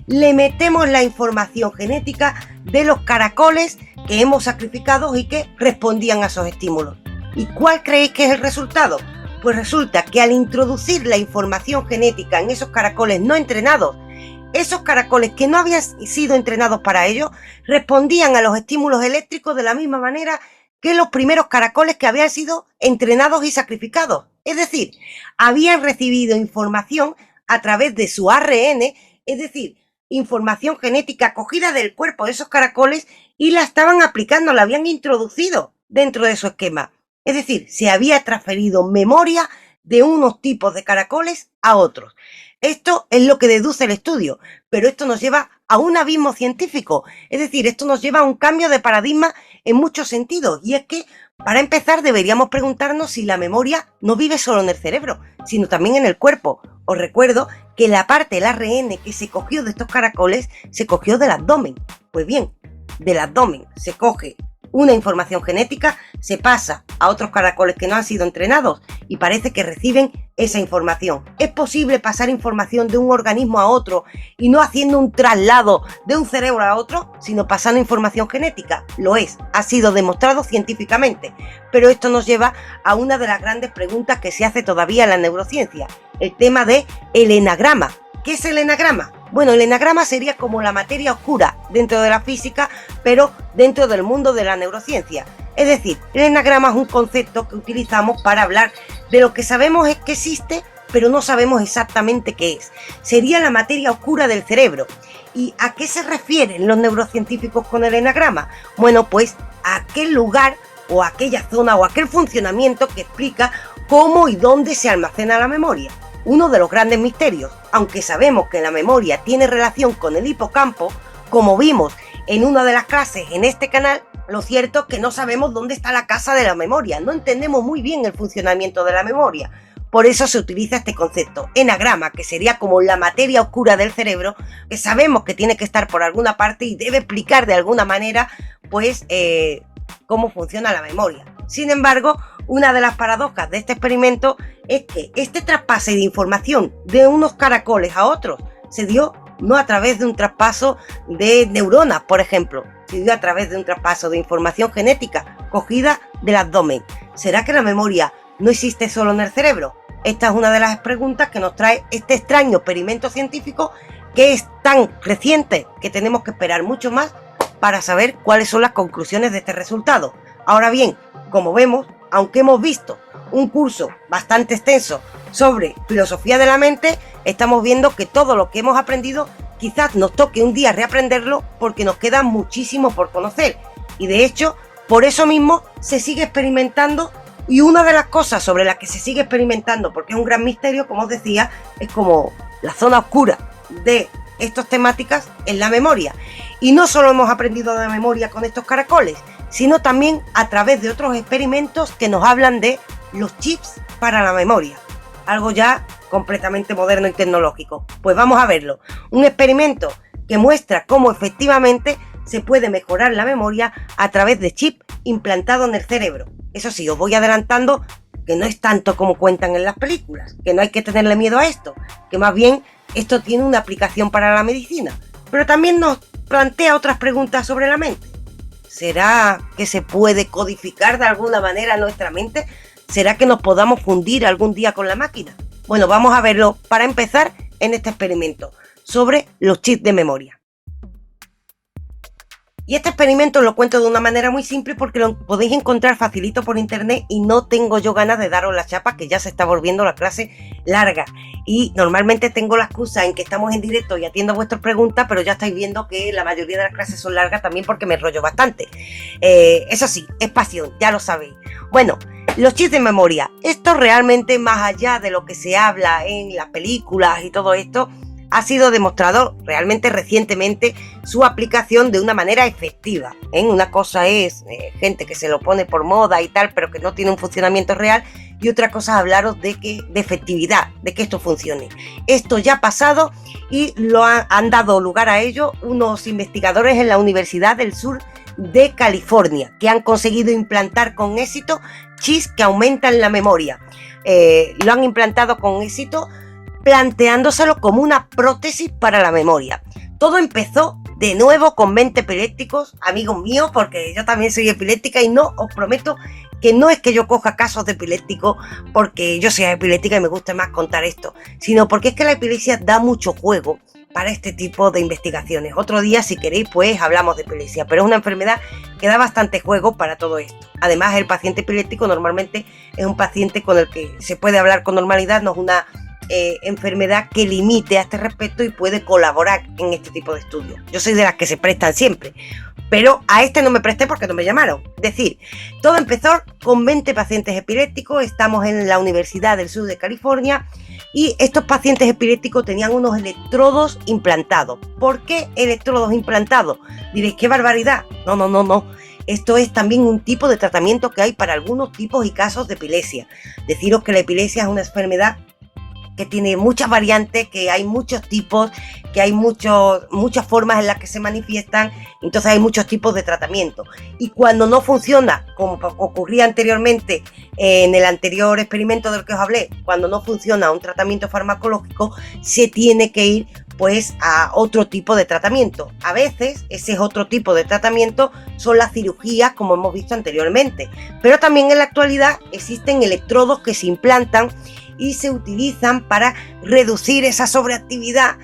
Le metemos la información genética de los caracoles que hemos sacrificado y que respondían a esos estímulos. ¿Y cuál creéis que es el resultado? Pues resulta que al introducir la información genética en esos caracoles no entrenados, esos caracoles que no habían sido entrenados para ello respondían a los estímulos eléctricos de la misma manera que los primeros caracoles que habían sido entrenados y sacrificados. Es decir, habían recibido información a través de su ARN, es decir, información genética cogida del cuerpo de esos caracoles y la estaban aplicando, la habían introducido dentro de su esquema. Es decir, se había transferido memoria de unos tipos de caracoles a otros. Esto es lo que deduce el estudio, pero esto nos lleva a un abismo científico. Es decir, esto nos lleva a un cambio de paradigma en muchos sentidos. Y es que, para empezar, deberíamos preguntarnos si la memoria no vive solo en el cerebro, sino también en el cuerpo. Os recuerdo que la parte del ARN que se cogió de estos caracoles se cogió del abdomen. Pues bien, del abdomen se coge una información genética, se pasa a otros caracoles que no han sido entrenados y parece que reciben esa información. ¿Es posible pasar información de un organismo a otro y no haciendo un traslado de un cerebro a otro, sino pasando información genética? Lo es, ha sido demostrado científicamente, pero esto nos lleva a una de las grandes preguntas que se hace todavía en la neurociencia, el tema de el enagrama. ¿Qué es el enagrama? Bueno, el enagrama sería como la materia oscura dentro de la física, pero dentro del mundo de la neurociencia. Es decir, el enagrama es un concepto que utilizamos para hablar de lo que sabemos es que existe, pero no sabemos exactamente qué es. Sería la materia oscura del cerebro. ¿Y a qué se refieren los neurocientíficos con el enagrama? Bueno, pues a aquel lugar o aquella zona o aquel funcionamiento que explica cómo y dónde se almacena la memoria. Uno de los grandes misterios, aunque sabemos que la memoria tiene relación con el hipocampo, como vimos en una de las clases en este canal, lo cierto es que no sabemos dónde está la casa de la memoria, no entendemos muy bien el funcionamiento de la memoria. Por eso se utiliza este concepto, enagrama, que sería como la materia oscura del cerebro, que sabemos que tiene que estar por alguna parte y debe explicar de alguna manera, pues, cómo funciona la memoria. Sin embargo, una de las paradojas de este experimento es que este traspase de información de unos caracoles a otros se dio no a través de un traspaso de neuronas, por ejemplo, se dio a través de un traspaso de información genética cogida del abdomen. ¿Será que la memoria no existe solo en el cerebro? Esta es una de las preguntas que nos trae este extraño experimento científico que es tan reciente que tenemos que esperar mucho más para saber cuáles son las conclusiones de este resultado. Ahora bien, como vemos, aunque hemos visto un curso bastante extenso sobre filosofía de la mente, estamos viendo que todo lo que hemos aprendido quizás nos toque un día reaprenderlo porque nos queda muchísimo por conocer. Y de hecho, por eso mismo se sigue experimentando. Y una de las cosas sobre las que se sigue experimentando, porque es un gran misterio, como os decía, es como la zona oscura de estas temáticas en la memoria. Y no solo hemos aprendido de la memoria con estos caracoles, sino también a través de otros experimentos que nos hablan de los chips para la memoria. Algo ya completamente moderno y tecnológico. Pues vamos a verlo. Un experimento que muestra cómo efectivamente se puede mejorar la memoria a través de chips implantados en el cerebro. Eso sí, os voy adelantando que no es tanto como cuentan en las películas, que no hay que tenerle miedo a esto, que más bien esto tiene una aplicación para la medicina. Pero también nos plantea otras preguntas sobre la mente. ¿Será que se puede codificar de alguna manera nuestra mente? ¿Será que nos podamos fundir algún día con la máquina? Bueno, vamos a verlo para empezar en este experimento sobre los chips de memoria. Y este experimento lo cuento de una manera muy simple porque lo podéis encontrar facilito por internet y no tengo yo ganas de daros la chapa, que ya se está volviendo la clase larga. Y normalmente tengo la excusa en que estamos en directo y atiendo vuestras preguntas, pero ya estáis viendo que la mayoría de las clases son largas también porque me enrollo bastante. Eso sí, es pasión, ya lo sabéis. Bueno, los chips de memoria. Esto realmente, más allá de lo que se habla en las películas y todo esto, ha sido demostrado realmente recientemente su aplicación de una manera efectiva. Una cosa es gente que se lo pone por moda y tal, pero que no tiene un funcionamiento real, y otra cosa es hablaros de efectividad, de que esto funcione. Esto ya ha pasado y han dado lugar a ello unos investigadores en la Universidad del Sur de California, que han conseguido implantar con éxito chips que aumentan la memoria. Lo han implantado con éxito planteándoselo como una prótesis para la memoria. Todo empezó de nuevo con 20 epilépticos, amigos míos, porque yo también soy epiléptica y no, os prometo que no es que yo coja casos de epilépticos porque yo sea epiléptica y me guste más contar esto, sino porque es que la epilepsia da mucho juego para este tipo de investigaciones. Otro día, si queréis, pues hablamos de epilepsia, pero es una enfermedad que da bastante juego para todo esto. Además, el paciente epiléptico normalmente es un paciente con el que se puede hablar con normalidad, no es una enfermedad que limite a este respecto y puede colaborar en este tipo de estudios. Yo soy de las que se prestan siempre, pero a este no me presté porque no me llamaron. Es decir, todo empezó con 20 pacientes epilépticos. Estamos en la Universidad del Sur de California y estos pacientes epilépticos tenían unos electrodos implantados. ¿Por qué electrodos implantados? Diréis, ¡qué barbaridad! No. Esto es también un tipo de tratamiento que hay para algunos tipos y casos de epilepsia. Deciros que la epilepsia es una enfermedad que tiene muchas variantes, que hay muchos tipos, que hay muchas formas en las que se manifiestan, entonces hay muchos tipos de tratamiento. Y cuando no funciona, como ocurría anteriormente en el anterior experimento del que os hablé, cuando no funciona un tratamiento farmacológico, se tiene que ir pues a otro tipo de tratamiento. A veces ese otro tipo de tratamiento son las cirugías, como hemos visto anteriormente, pero también en la actualidad existen electrodos que se implantan y se utilizan para reducir esa sobreactividad,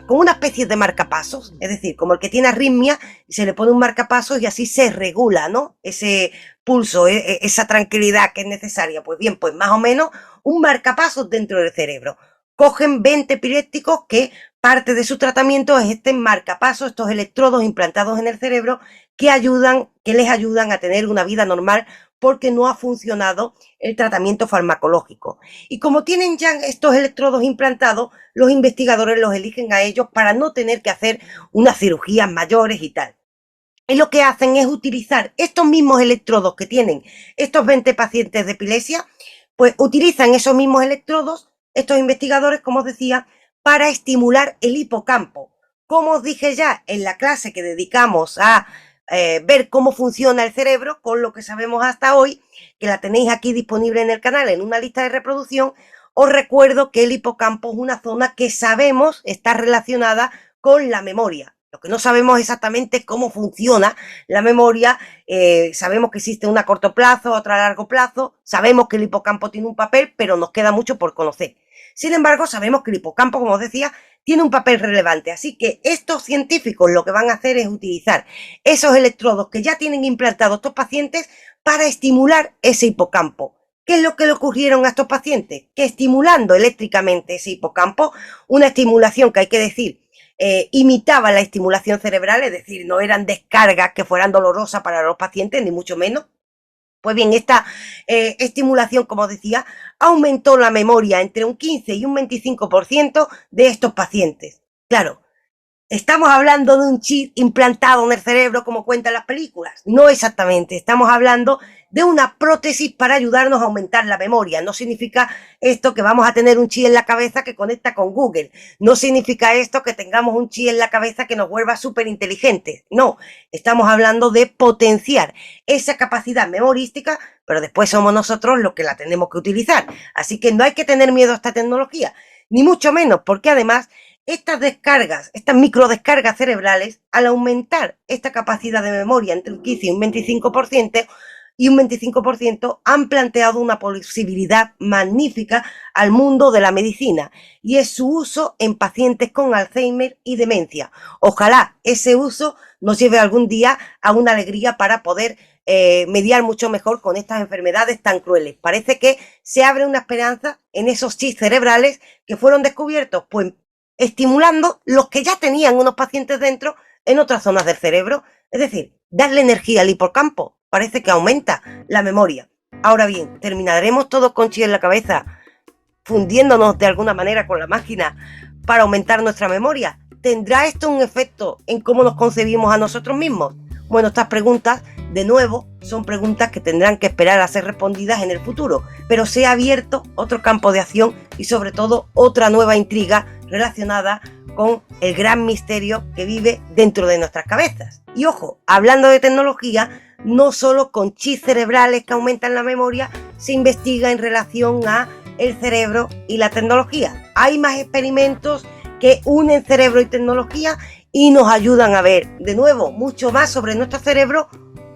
como una especie de marcapasos, es decir, como el que tiene arritmia, se le pone un marcapasos y así se regula, ¿no? Ese pulso, esa tranquilidad que es necesaria. Pues bien, pues más o menos un marcapasos dentro del cerebro. Cogen 20 epilépticos que parte de su tratamiento es este marcapasos, estos electrodos implantados en el cerebro que les ayudan a tener una vida normal porque no ha funcionado el tratamiento farmacológico. Y como tienen ya estos electrodos implantados, los investigadores los eligen a ellos para no tener que hacer unas cirugías mayores y tal. Y lo que hacen es utilizar estos mismos electrodos que tienen estos 20 pacientes de epilepsia, pues utilizan esos mismos electrodos, estos investigadores, como os decía, para estimular el hipocampo. Como os dije ya en la clase que dedicamos a ver cómo funciona el cerebro con lo que sabemos hasta hoy, que la tenéis aquí disponible en el canal en una lista de reproducción, os recuerdo que el hipocampo es una zona que sabemos está relacionada con la memoria. Lo que no sabemos exactamente cómo funciona la memoria, sabemos que existe una a corto plazo, otra a largo plazo, sabemos que el hipocampo tiene un papel, pero nos queda mucho por conocer. Sin embargo, sabemos que el hipocampo, como os decía, tiene un papel relevante, así que estos científicos lo que van a hacer es utilizar esos electrodos que ya tienen implantados estos pacientes para estimular ese hipocampo. ¿Qué es lo que le ocurrieron a estos pacientes? Que estimulando eléctricamente ese hipocampo, una estimulación que hay que decir, imitaba la estimulación cerebral, es decir, no eran descargas que fueran dolorosas para los pacientes, ni mucho menos. Pues bien, esta estimulación, como decía, aumentó la memoria entre un 15 y un 25% de estos pacientes. Claro, ¿estamos hablando de un chip implantado en el cerebro como cuentan las películas? No exactamente, estamos hablando de una prótesis para ayudarnos a aumentar la memoria. No significa esto que vamos a tener un chip en la cabeza que conecta con Google. No significa esto que tengamos un chip en la cabeza que nos vuelva súper inteligentes. No, estamos hablando de potenciar esa capacidad memorística, pero después somos nosotros los que la tenemos que utilizar. Así que no hay que tener miedo a esta tecnología, ni mucho menos, porque además estas descargas, estas microdescargas cerebrales, al aumentar esta capacidad de memoria entre un 15 y un 25%, han planteado una posibilidad magnífica al mundo de la medicina y es su uso en pacientes con Alzheimer y demencia. Ojalá ese uso nos lleve algún día a una alegría para poder mediar mucho mejor con estas enfermedades tan crueles. Parece que se abre una esperanza en esos chips cerebrales que fueron descubiertos, pues estimulando los que ya tenían unos pacientes dentro en otras zonas del cerebro. Es decir, darle energía al hipocampo parece que aumenta la memoria. Ahora bien, ¿terminaremos todos con chip en la cabeza, fundiéndonos de alguna manera con la máquina para aumentar nuestra memoria? ¿Tendrá esto un efecto en cómo nos concebimos a nosotros mismos? Bueno, estas preguntas, de nuevo, son preguntas que tendrán que esperar a ser respondidas en el futuro, pero se ha abierto otro campo de acción y sobre todo otra nueva intriga relacionada con el gran misterio que vive dentro de nuestras cabezas. Y ojo, hablando de tecnología, no solo con chips cerebrales que aumentan la memoria se investiga en relación a el cerebro y la tecnología. Hay más experimentos que unen cerebro y tecnología y nos ayudan a ver, de nuevo, mucho más sobre nuestro cerebro,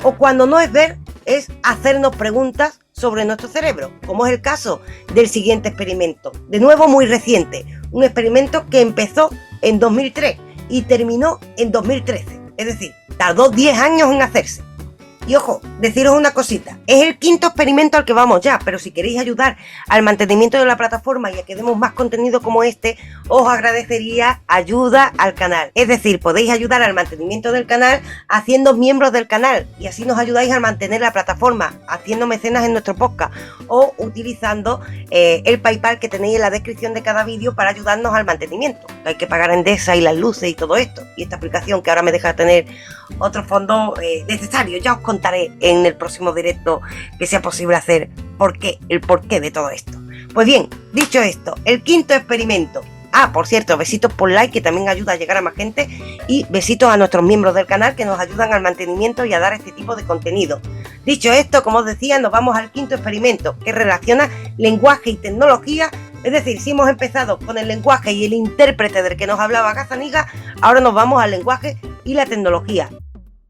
o cuando no es ver, es hacernos preguntas sobre nuestro cerebro, como es el caso del siguiente experimento. De nuevo, muy reciente, un experimento que empezó en 2003 y terminó en 2013, es decir, tardó 10 años en hacerse. Y ojo, deciros una cosita, es el quinto experimento al que vamos ya, pero si queréis ayudar al mantenimiento de la plataforma y a que demos más contenido como este, os agradecería ayuda al canal. Es decir, podéis ayudar al mantenimiento del canal haciendo miembros del canal y así nos ayudáis a mantener la plataforma, haciendo mecenas en nuestro podcast o utilizando el PayPal que tenéis en la descripción de cada vídeo para ayudarnos al mantenimiento. Hay que pagar Endesa y las luces y todo esto, y esta aplicación que ahora me deja tener otro fondo necesario. Ya os contaré en el próximo directo que sea posible hacer el porqué de todo esto. Pues bien, dicho esto, el quinto experimento. Por cierto, besitos por like, que también ayuda a llegar a más gente, y besitos a nuestros miembros del canal que nos ayudan al mantenimiento y a dar este tipo de contenido. Dicho esto, como os decía, nos vamos al quinto experimento, que relaciona lenguaje y tecnología. Es decir, si hemos empezado con el lenguaje y el intérprete del que nos hablaba Gazzaniga, ahora nos vamos al lenguaje y la tecnología.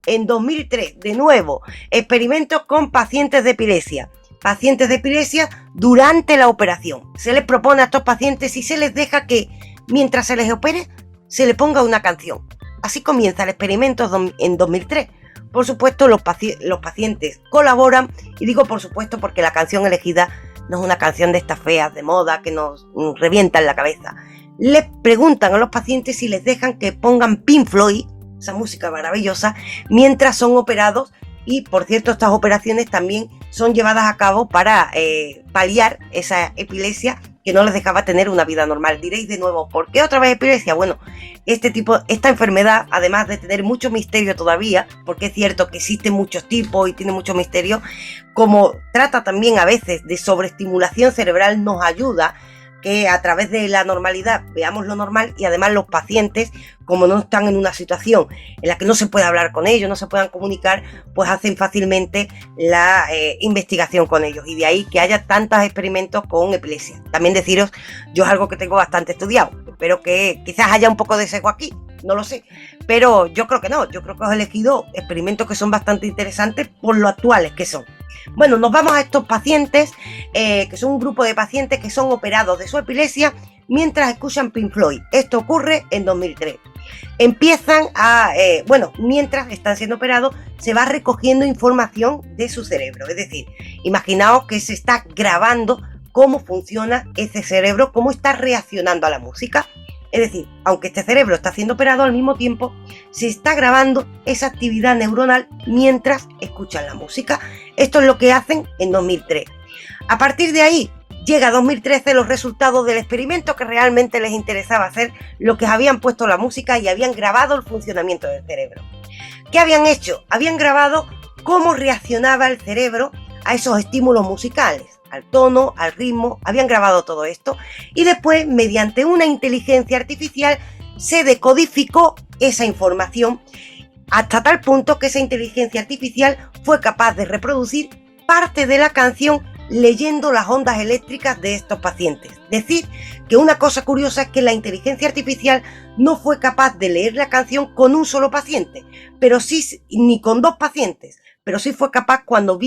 En 2003, de nuevo, experimentos con pacientes de epilepsia. Pacientes de epilepsia durante la operación. Se les propone a estos pacientes y se les deja que, mientras se les opere, se les ponga una canción. Así comienza el experimento en 2003. Por supuesto, los pacientes colaboran, y digo por supuesto porque la canción elegida no es una canción de estas feas de moda que nos revientan la cabeza. Les preguntan a los pacientes si les dejan que pongan Pink Floyd, esa música maravillosa, mientras son operados. Y por cierto, estas operaciones también son llevadas a cabo para paliar esa epilepsia que no les dejaba tener una vida normal. Diréis de nuevo, ¿por qué otra vez epilepsia? Bueno, esta enfermedad, además de tener mucho misterio todavía, porque es cierto que existen muchos tipos y tiene mucho misterio, como trata también a veces de sobreestimulación cerebral, nos ayuda que a través de la normalidad veamos lo normal, y además los pacientes, como no están en una situación en la que no se puede hablar con ellos, no se puedan comunicar, pues hacen fácilmente la investigación con ellos, y de ahí que haya tantos experimentos con epilepsia. También deciros, yo es algo que tengo bastante estudiado, espero que quizás haya un poco de sesgo aquí, no lo sé, pero yo creo que no, yo creo que os he elegido experimentos que son bastante interesantes por lo actuales que son. Bueno, nos vamos a estos pacientes, que son un grupo de pacientes que son operados de su epilepsia mientras escuchan Pink Floyd. Esto ocurre en 2003. Empiezan mientras están siendo operados, se va recogiendo información de su cerebro. Es decir, imaginaos que se está grabando cómo funciona ese cerebro, cómo está reaccionando a la música. Es decir, aunque este cerebro está siendo operado, al mismo tiempo se está grabando esa actividad neuronal mientras escuchan la música. Esto es lo que hacen en 2003. A partir de ahí, llega 2013 los resultados del experimento que realmente les interesaba hacer, lo que habían puesto la música y habían grabado el funcionamiento del cerebro. ¿Qué habían hecho? Habían grabado cómo reaccionaba el cerebro a esos estímulos musicales, al tono, al ritmo, habían grabado todo esto, y después, mediante una inteligencia artificial, se decodificó esa información hasta tal punto que esa inteligencia artificial fue capaz de reproducir parte de la canción leyendo las ondas eléctricas de estos pacientes. Decir que una cosa curiosa es que la inteligencia artificial no fue capaz de leer la canción con un solo paciente, pero sí, ni con dos pacientes, pero sí fue capaz cuando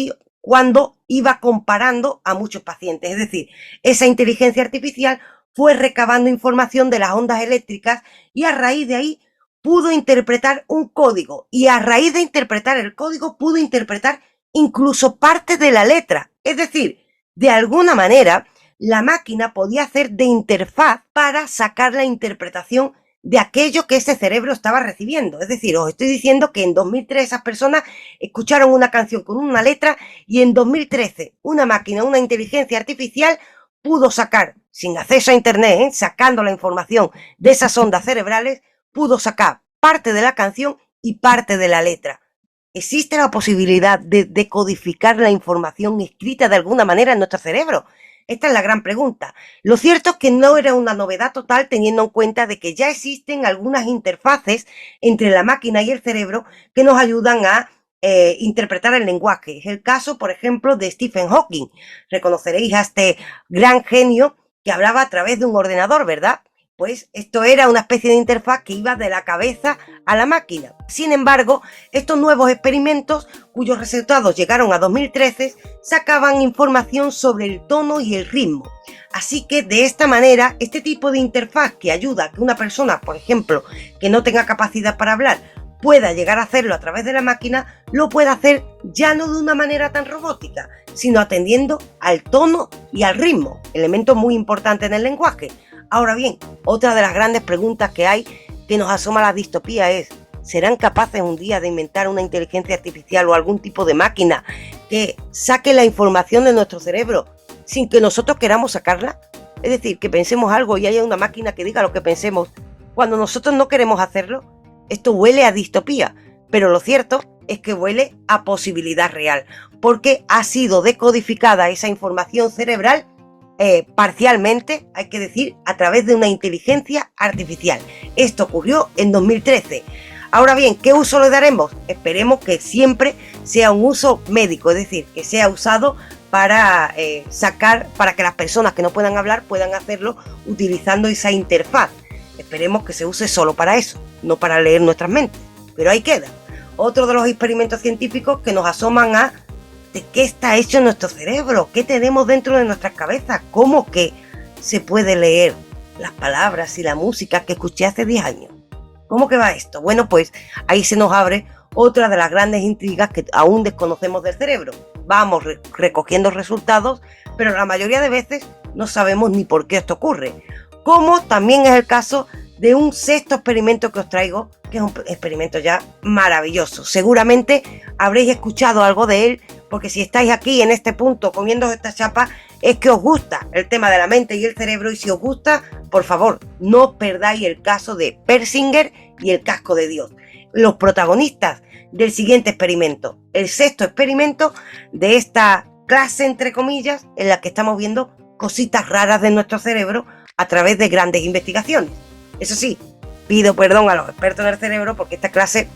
iba comparando a muchos pacientes. Es decir, esa inteligencia artificial fue recabando información de las ondas eléctricas y a raíz de ahí pudo interpretar un código, y a raíz de interpretar el código pudo interpretar incluso parte de la letra. Es decir, de alguna manera la máquina podía hacer de interfaz para sacar la interpretación de aquello que ese cerebro estaba recibiendo. Es decir, os estoy diciendo que en 2003 esas personas escucharon una canción con una letra, y en 2013 una máquina, una inteligencia artificial pudo sacar, sin acceso a internet, sacando la información de esas ondas cerebrales, pudo sacar parte de la canción y parte de la letra. ¿Existe la posibilidad de decodificar la información escrita de alguna manera en nuestro cerebro? Esta es la gran pregunta. Lo cierto es que no era una novedad total, teniendo en cuenta de que ya existen algunas interfaces entre la máquina y el cerebro que nos ayudan a interpretar el lenguaje. Es el caso, por ejemplo, de Stephen Hawking. Reconoceréis a este gran genio que hablaba a través de un ordenador, ¿verdad? Pues esto era una especie de interfaz que iba de la cabeza a la máquina. Sin embargo, estos nuevos experimentos, cuyos resultados llegaron a 2013, sacaban información sobre el tono y el ritmo. Así que de esta manera, este tipo de interfaz que ayuda a que una persona, por ejemplo, que no tenga capacidad para hablar, pueda llegar a hacerlo a través de la máquina, lo puede hacer ya no de una manera tan robótica, sino atendiendo al tono y al ritmo, elementos muy importantes en el lenguaje. Ahora bien, otra de las grandes preguntas que hay, que nos asoma la distopía, es: ¿serán capaces un día de inventar una inteligencia artificial o algún tipo de máquina que saque la información de nuestro cerebro sin que nosotros queramos sacarla? Es decir, que pensemos algo y haya una máquina que diga lo que pensemos cuando nosotros no queremos hacerlo. Esto huele a distopía, pero lo cierto es que huele a posibilidad real, porque ha sido decodificada esa información cerebral parcialmente, hay que decir, a través de una inteligencia artificial. Esto ocurrió en 2013. Ahora bien, ¿qué uso le daremos? Esperemos que siempre sea un uso médico, es decir, que sea usado para para que las personas que no puedan hablar puedan hacerlo utilizando esa interfaz. Esperemos que se use solo para eso, no para leer nuestras mentes. Pero ahí queda. Otro de los experimentos científicos que nos asoman a de qué está hecho nuestro cerebro, qué tenemos dentro de nuestras cabezas, cómo que se puede leer las palabras y la música que escuché hace 10 años. ¿Cómo que va esto? Bueno, pues ahí se nos abre otra de las grandes intrigas que aún desconocemos del cerebro. Vamos recogiendo resultados, pero la mayoría de veces no sabemos ni por qué esto ocurre. Como también es el caso de un sexto experimento que os traigo, que es un experimento ya maravilloso. Seguramente habréis escuchado algo de él, porque si estáis aquí en este punto comiendo esta chapa, es que os gusta el tema de la mente y el cerebro, y si os gusta, por favor, no os perdáis el caso de Persinger y el casco de Dios, los protagonistas del siguiente experimento, el sexto experimento de esta clase, entre comillas, en la que estamos viendo cositas raras de nuestro cerebro a través de grandes investigaciones. Eso sí, pido perdón a los expertos en el cerebro porque esta clase,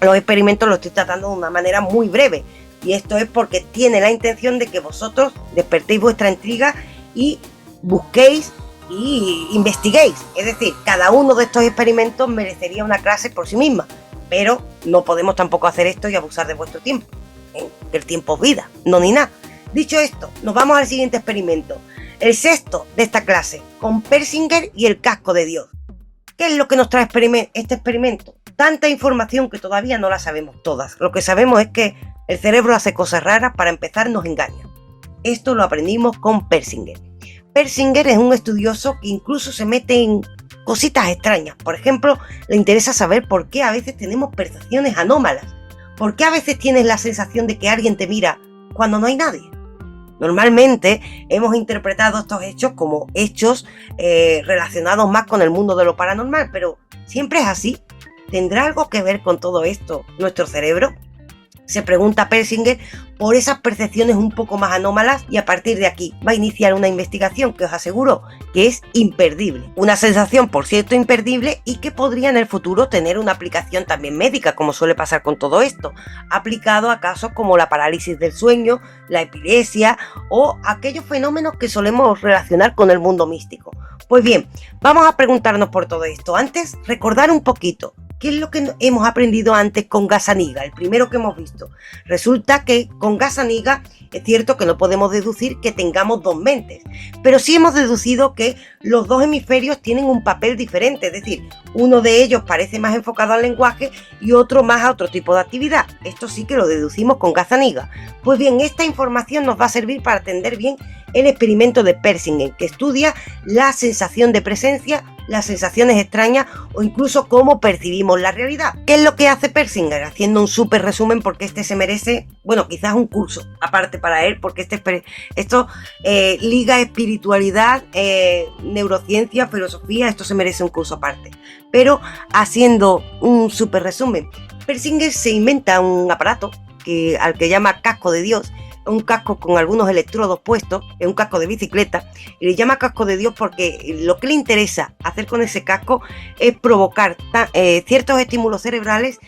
los experimentos los estoy tratando de una manera muy breve, y esto es porque tiene la intención de que vosotros despertéis vuestra intriga y busquéis y investiguéis. Es decir, cada uno de estos experimentos merecería una clase por sí misma, pero no podemos tampoco hacer esto y abusar de vuestro tiempo. El tiempo es vida, no ni nada. Dicho esto, nos vamos al siguiente experimento, el sexto de esta clase, con Persinger y el casco de Dios. ¿Qué es lo que nos trae este experimento? Tanta información que todavía no la sabemos todas. Lo que sabemos es que el cerebro hace cosas raras. Para empezar, nos engaña. Esto lo aprendimos con Persinger. Persinger es un estudioso que incluso se mete en cositas extrañas. Por ejemplo, le interesa saber por qué a veces tenemos percepciones anómalas. ¿Por qué a veces tienes la sensación de que alguien te mira cuando no hay nadie? Normalmente hemos interpretado estos hechos como hechos relacionados más con el mundo de lo paranormal, pero ¿siempre es así? ¿Tendrá algo que ver con todo esto nuestro cerebro? Se pregunta Persinger por esas percepciones un poco más anómalas, y a partir de aquí va a iniciar una investigación que os aseguro que es imperdible. Una sensación, por cierto, imperdible, y que podría en el futuro tener una aplicación también médica, como suele pasar con todo esto, aplicado a casos como la parálisis del sueño, la epilepsia o aquellos fenómenos que solemos relacionar con el mundo místico. Pues bien, vamos a preguntarnos por todo esto. Antes, recordar un poquito. ¿Qué es lo que hemos aprendido antes con Gazzaniga, el primero que hemos visto? Resulta que con Gazzaniga es cierto que no podemos deducir que tengamos dos mentes, pero sí hemos deducido que los dos hemisferios tienen un papel diferente, es decir, uno de ellos parece más enfocado al lenguaje y otro más a otro tipo de actividad. Esto sí que lo deducimos con Gazzaniga. Pues bien, esta información nos va a servir para entender bien el experimento de Persinger, que estudia la sensación de presencia, las sensaciones extrañas o incluso cómo percibimos la realidad. ¿Qué es lo que hace Persinger? Haciendo un súper resumen, porque este se merece, bueno, quizás un curso aparte para él, porque esto liga espiritualidad, neurociencia, filosofía, esto se merece un curso aparte. Pero haciendo un súper resumen, Persinger se inventa un aparato al que llama casco de Dios, un casco con algunos electrodos puestos, es un casco de bicicleta, y le llama casco de Dios porque lo que le interesa hacer con ese casco es provocar ciertos estímulos cerebrales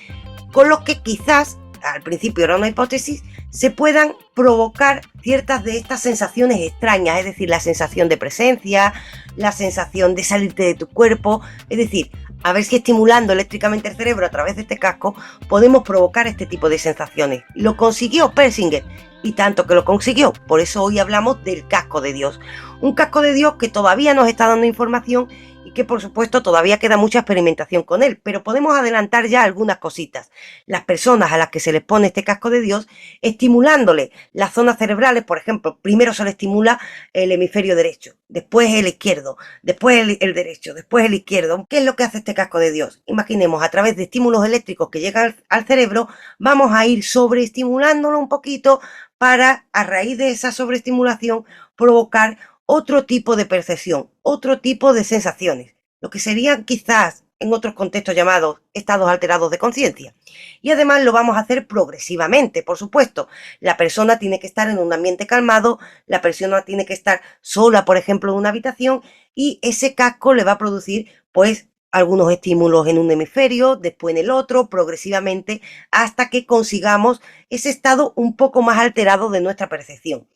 con los que quizás, al principio era una hipótesis, se puedan provocar ciertas de estas sensaciones extrañas, es decir, la sensación de presencia, la sensación de salirte de tu cuerpo, es decir, a ver si estimulando eléctricamente el cerebro a través de este casco podemos provocar este tipo de sensaciones. Lo consiguió Persinger, y tanto que lo consiguió, por eso hoy hablamos del casco de Dios. Un casco de Dios que todavía nos está dando información y que por supuesto todavía queda mucha experimentación con él, pero podemos adelantar ya algunas cositas. Las personas a las que se les pone este casco de Dios, estimulándole las zonas cerebrales, por ejemplo, primero se le estimula el hemisferio derecho, después el izquierdo, después el derecho, después el izquierdo. ¿Qué es lo que hace este casco de Dios? Imaginemos, a través de estímulos eléctricos que llegan al cerebro, vamos a ir sobreestimulándolo un poquito para, a raíz de esa sobreestimulación, provocar otro tipo de percepción, otro tipo de sensaciones, lo que serían quizás en otros contextos llamados estados alterados de conciencia. Y además lo vamos a hacer progresivamente, por supuesto. La persona tiene que estar en un ambiente calmado, la persona tiene que estar sola, por ejemplo, en una habitación, y ese casco le va a producir, pues, algunos estímulos en un hemisferio, después en el otro, progresivamente, hasta que consigamos ese estado un poco más alterado de nuestra percepción.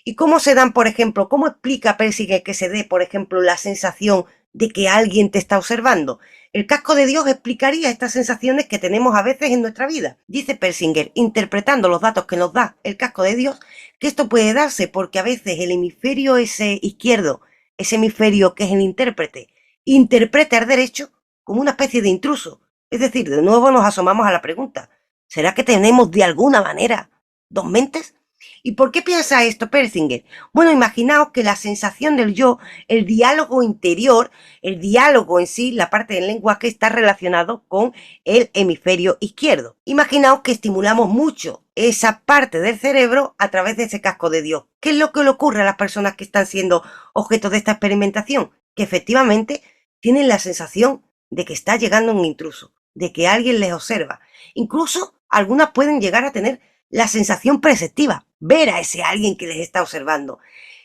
¿Y cómo se dan, por ejemplo, cómo explica Persinger que se dé, por ejemplo, la sensación de que alguien te está observando? El casco de Dios explicaría estas sensaciones que tenemos a veces en nuestra vida. Dice Persinger, interpretando los datos que nos da el casco de Dios, que esto puede darse porque a veces el hemisferio ese izquierdo, ese hemisferio que es el intérprete, interpreta al derecho como una especie de intruso. Es decir, de nuevo nos asomamos a la pregunta, ¿será que tenemos de alguna manera dos mentes? ¿Y por qué piensa esto Persinger? Bueno, imaginaos que la sensación del yo, el diálogo interior, el diálogo en sí, la parte del lenguaje está relacionado con el hemisferio izquierdo. Imaginaos que estimulamos mucho esa parte del cerebro a través de ese casco de Dios. ¿Qué es lo que le ocurre a las personas que están siendo objeto de esta experimentación? Que efectivamente tienen la sensación de que está llegando un intruso, de que alguien les observa. Incluso algunas pueden llegar a tener la sensación perceptiva, ver a ese alguien que les está observando.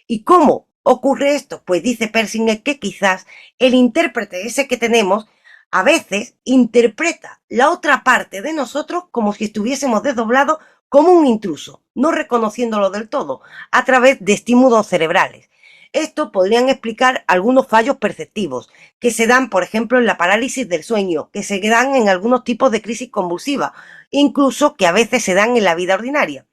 ¿Y cómo ocurre esto? Pues dice Persinger que quizás el intérprete ese que tenemos a veces interpreta la otra parte de nosotros como si estuviésemos desdoblados como un intruso, no reconociéndolo del todo, a través de estímulos cerebrales. Esto podrían explicar algunos fallos perceptivos que se dan, por ejemplo, en la parálisis del sueño, que se dan en algunos tipos de crisis convulsivas, incluso que a veces se dan en la vida ordinaria.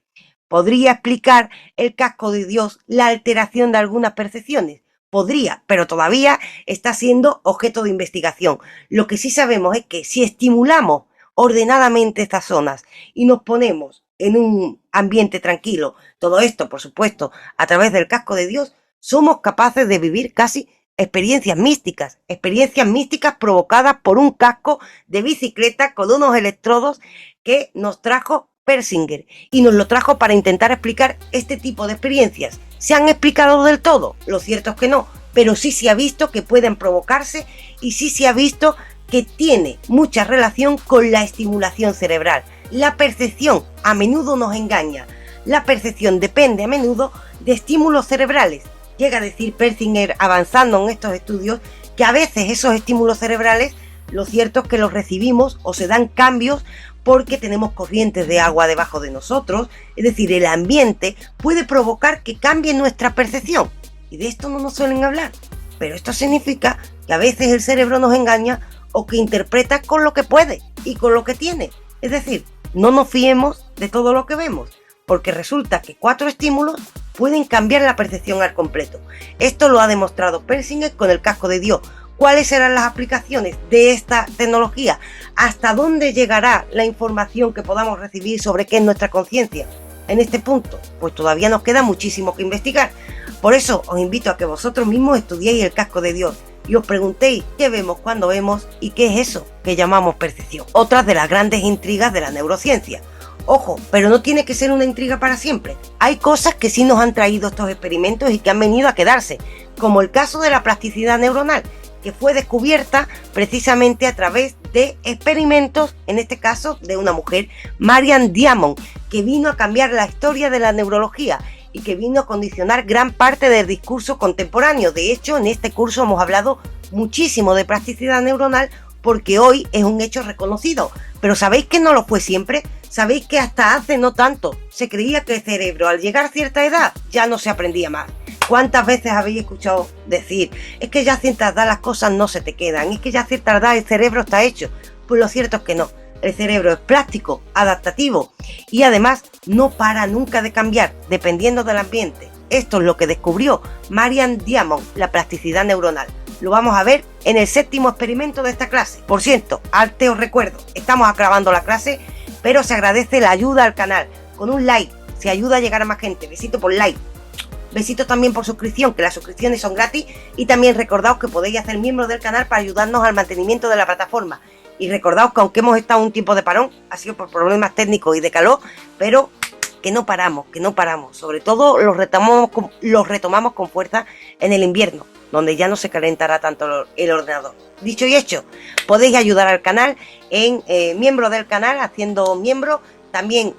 ¿Podría explicar el casco de Dios la alteración de algunas percepciones? Podría, pero todavía está siendo objeto de investigación. Lo que sí sabemos es que si estimulamos ordenadamente estas zonas y nos ponemos en un ambiente tranquilo, todo esto, por supuesto, a través del casco de Dios, somos capaces de vivir casi experiencias místicas provocadas por un casco de bicicleta con unos electrodos que nos trajo Persinger y nos lo trajo para intentar explicar este tipo de experiencias. ¿Se han explicado del todo? Lo cierto es que no, pero sí se ha visto que pueden provocarse y sí se ha visto que tiene mucha relación con la estimulación cerebral. La percepción a menudo nos engaña. La percepción depende a menudo de estímulos cerebrales. Llega a decir Persinger, avanzando en estos estudios, que a veces esos estímulos cerebrales, lo cierto es que los recibimos o se dan cambios porque tenemos corrientes de agua debajo de nosotros, es decir, el ambiente puede provocar que cambie nuestra percepción. Y de esto no nos suelen hablar, pero esto significa que a veces el cerebro nos engaña o que interpreta con lo que puede y con lo que tiene. Es decir, no nos fiemos de todo lo que vemos, porque resulta que 4 estímulos pueden cambiar la percepción al completo. Esto lo ha demostrado Persinger con el casco de Dios. ¿Cuáles serán las aplicaciones de esta tecnología? ¿Hasta dónde llegará la información que podamos recibir sobre qué es nuestra conciencia? En este punto, pues todavía nos queda muchísimo que investigar. Por eso os invito a que vosotros mismos estudiéis el casco de Dios y os preguntéis qué vemos cuando vemos y qué es eso que llamamos percepción. Otra de las grandes intrigas de la neurociencia. Ojo, pero no tiene que ser una intriga para siempre. Hay cosas que sí nos han traído estos experimentos y que han venido a quedarse, como el caso de la plasticidad neuronal, que fue descubierta precisamente a través de experimentos, en este caso de una mujer, Marianne Diamond, que vino a cambiar la historia de la neurología y que vino a condicionar gran parte del discurso contemporáneo. De hecho, en este curso hemos hablado muchísimo de plasticidad neuronal porque hoy es un hecho reconocido. Pero ¿sabéis que no lo fue siempre? ¿Sabéis que hasta hace no tanto se creía que el cerebro al llegar a cierta edad ya no se aprendía más? ¿Cuántas veces habéis escuchado decir, es que ya a cierta edad las cosas no se te quedan, es que ya a cierta edad el cerebro está hecho? Pues lo cierto es que no. El cerebro es plástico, adaptativo y además no para nunca de cambiar dependiendo del ambiente. Esto es lo que descubrió Marianne Diamond, la plasticidad neuronal. Lo vamos a ver en el 7º experimento de esta clase. Por cierto, antes os recuerdo, estamos acabando la clase, pero se agradece la ayuda al canal. Con un like se ayuda a llegar a más gente. Besito por like. Besito también por suscripción, que las suscripciones son gratis. Y también recordaos que podéis hacer miembros del canal para ayudarnos al mantenimiento de la plataforma. Y recordaos que aunque hemos estado un tiempo de parón, ha sido por problemas técnicos y de calor, pero que no paramos. Sobre todo los retomamos con fuerza en el invierno, donde ya no se calentará tanto el ordenador. Dicho y hecho, podéis ayudar al canal en miembro del canal, haciendo miembro, también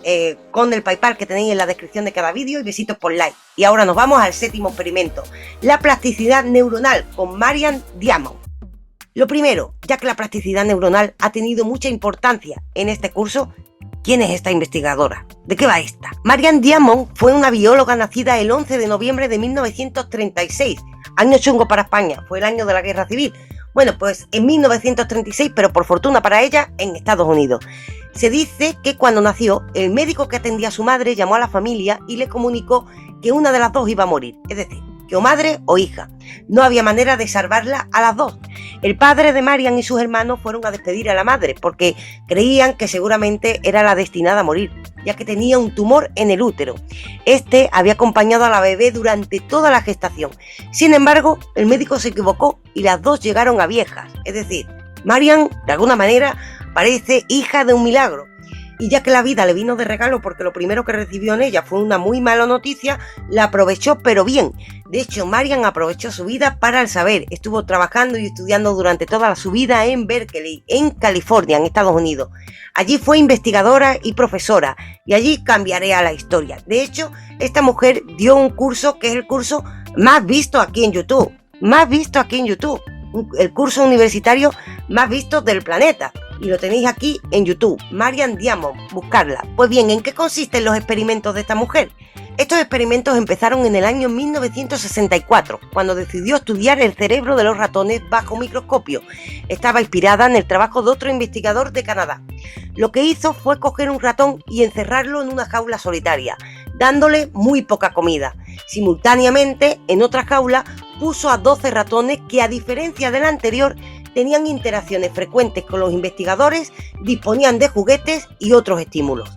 con el PayPal que tenéis en la descripción de cada vídeo y besitos por like. Y ahora nos vamos al 7º experimento, la plasticidad neuronal con Marianne Diamond. Lo primero, ya que la plasticidad neuronal ha tenido mucha importancia en este curso, ¿quién es esta investigadora? ¿De qué va esta? Marianne Diamond fue una bióloga nacida el 11 de noviembre de 1936. Año chungo para España, fue el año de la Guerra Civil. Bueno, pues en 1936, pero por fortuna para ella, en Estados Unidos. Se dice que cuando nació, el médico que atendía a su madre llamó a la familia y le comunicó que una de las dos iba a morir, es decir, que o madre o hija. No había manera de salvarla a las dos. El padre de Marianne y sus hermanos fueron a despedir a la madre porque creían que seguramente era la destinada a morir. ya que tenía un tumor en el útero. Este había acompañado a la bebé durante toda la gestación. Sin embargo, el médico se equivocó y las dos llegaron a viejas. Es decir, Marian, de alguna manera, parece hija de un milagro. Y ya que la vida le vino de regalo porque lo primero que recibió en ella fue una muy mala noticia, la aprovechó pero bien. De hecho, Marian aprovechó su vida para el saber. Estuvo trabajando y estudiando durante toda su vida en Berkeley, en California, en Estados Unidos. Allí fue investigadora y profesora y allí cambiaría la historia. De hecho, esta mujer dio un curso que es el curso más visto aquí en YouTube. El curso universitario más visto del planeta. Y lo tenéis aquí en YouTube, Marian Diamond, buscarla. Pues bien, ¿en qué consisten los experimentos de esta mujer? Estos experimentos empezaron en el año 1964, cuando decidió estudiar el cerebro de los ratones bajo microscopio. Estaba inspirada en el trabajo de otro investigador de Canadá. Lo que hizo fue coger un ratón y encerrarlo en una jaula solitaria, dándole muy poca comida. Simultáneamente, en otra jaula, puso a 12 ratones que, a diferencia del anterior, tenían interacciones frecuentes con los investigadores, disponían de juguetes y otros estímulos.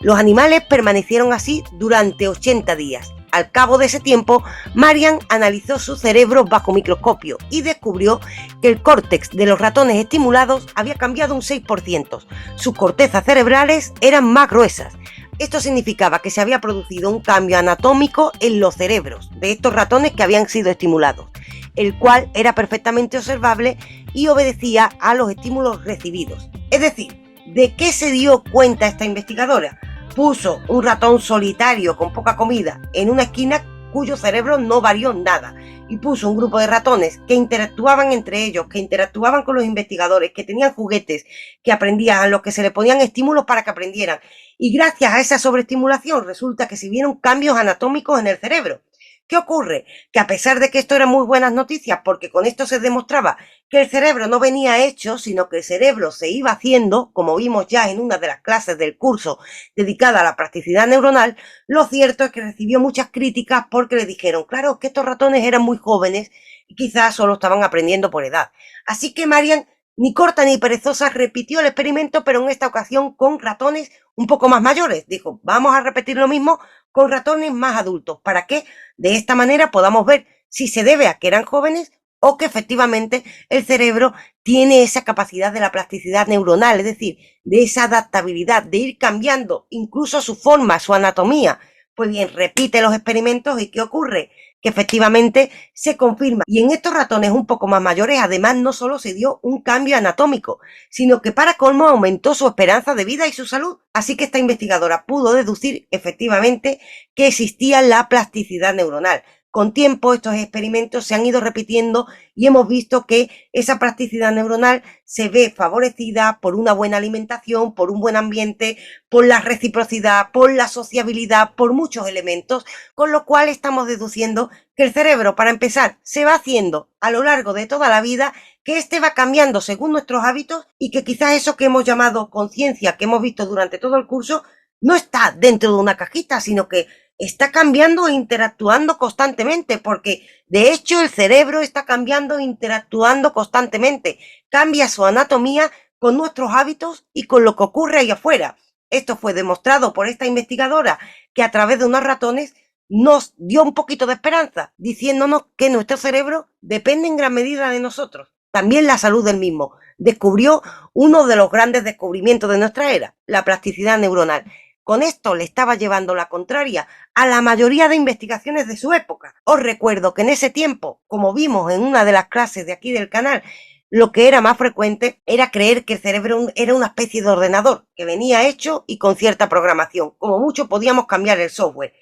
Los animales permanecieron así durante 80 días. Al cabo de ese tiempo, Marian analizó sus cerebros bajo microscopio y descubrió que el córtex de los ratones estimulados había cambiado un 6%. Sus cortezas cerebrales eran más gruesas. Esto significaba que se había producido un cambio anatómico en los cerebros de estos ratones que habían sido estimulados, el cual era perfectamente observable y obedecía a los estímulos recibidos. Es decir, ¿de qué se dio cuenta esta investigadora? Puso un ratón solitario con poca comida en una esquina cuyo cerebro no varió nada, y puso un grupo de ratones que interactuaban entre ellos, que interactuaban con los investigadores, que tenían juguetes, que aprendían, a los que se le ponían estímulos para que aprendieran. Y gracias a esa sobreestimulación resulta que se vieron cambios anatómicos en el cerebro. ¿Qué ocurre? Que a pesar de que esto eran muy buenas noticias, porque con esto se demostraba que el cerebro no venía hecho, sino que el cerebro se iba haciendo, como vimos ya en una de las clases del curso dedicada a la plasticidad neuronal, lo cierto es que recibió muchas críticas porque le dijeron, claro, que estos ratones eran muy jóvenes y quizás solo estaban aprendiendo por edad. Así que Marian, ni corta ni perezosa, repitió el experimento, pero en esta ocasión con ratones un poco más mayores. Dijo, vamos a repetir lo mismo con ratones más adultos, para que de esta manera podamos ver si se debe a que eran jóvenes o que efectivamente el cerebro tiene esa capacidad de la plasticidad neuronal, es decir, de esa adaptabilidad, de ir cambiando incluso su forma, su anatomía. Pues bien, repite los experimentos y ¿qué ocurre? Que efectivamente se confirma. Y en estos ratones un poco más mayores, además, no solo se dio un cambio anatómico, sino que para colmo aumentó su esperanza de vida y su salud. Así que esta investigadora pudo deducir efectivamente que existía la plasticidad neuronal. Con tiempo estos experimentos se han ido repitiendo y hemos visto que esa plasticidad neuronal se ve favorecida por una buena alimentación, por un buen ambiente, por la reciprocidad, por la sociabilidad, por muchos elementos, con lo cual estamos deduciendo que el cerebro, para empezar, se va haciendo a lo largo de toda la vida, que este va cambiando según nuestros hábitos y que quizás eso que hemos llamado conciencia, que hemos visto durante todo el curso, no está dentro de una cajita, sino que está cambiando e interactuando constantemente, porque de hecho el cerebro está cambiando e interactuando constantemente, cambia su anatomía con nuestros hábitos y con lo que ocurre ahí afuera. Esto fue demostrado por esta investigadora que a través de unos ratones nos dio un poquito de esperanza, diciéndonos que nuestro cerebro depende en gran medida de nosotros. También la salud del mismo. Descubrió uno de los grandes descubrimientos de nuestra era, la plasticidad neuronal. Con esto le estaba llevando la contraria a la mayoría de investigaciones de su época. Os recuerdo que en ese tiempo, como vimos en una de las clases de aquí del canal, lo que era más frecuente era creer que el cerebro era una especie de ordenador que venía hecho y con cierta programación. Como mucho podíamos cambiar el software.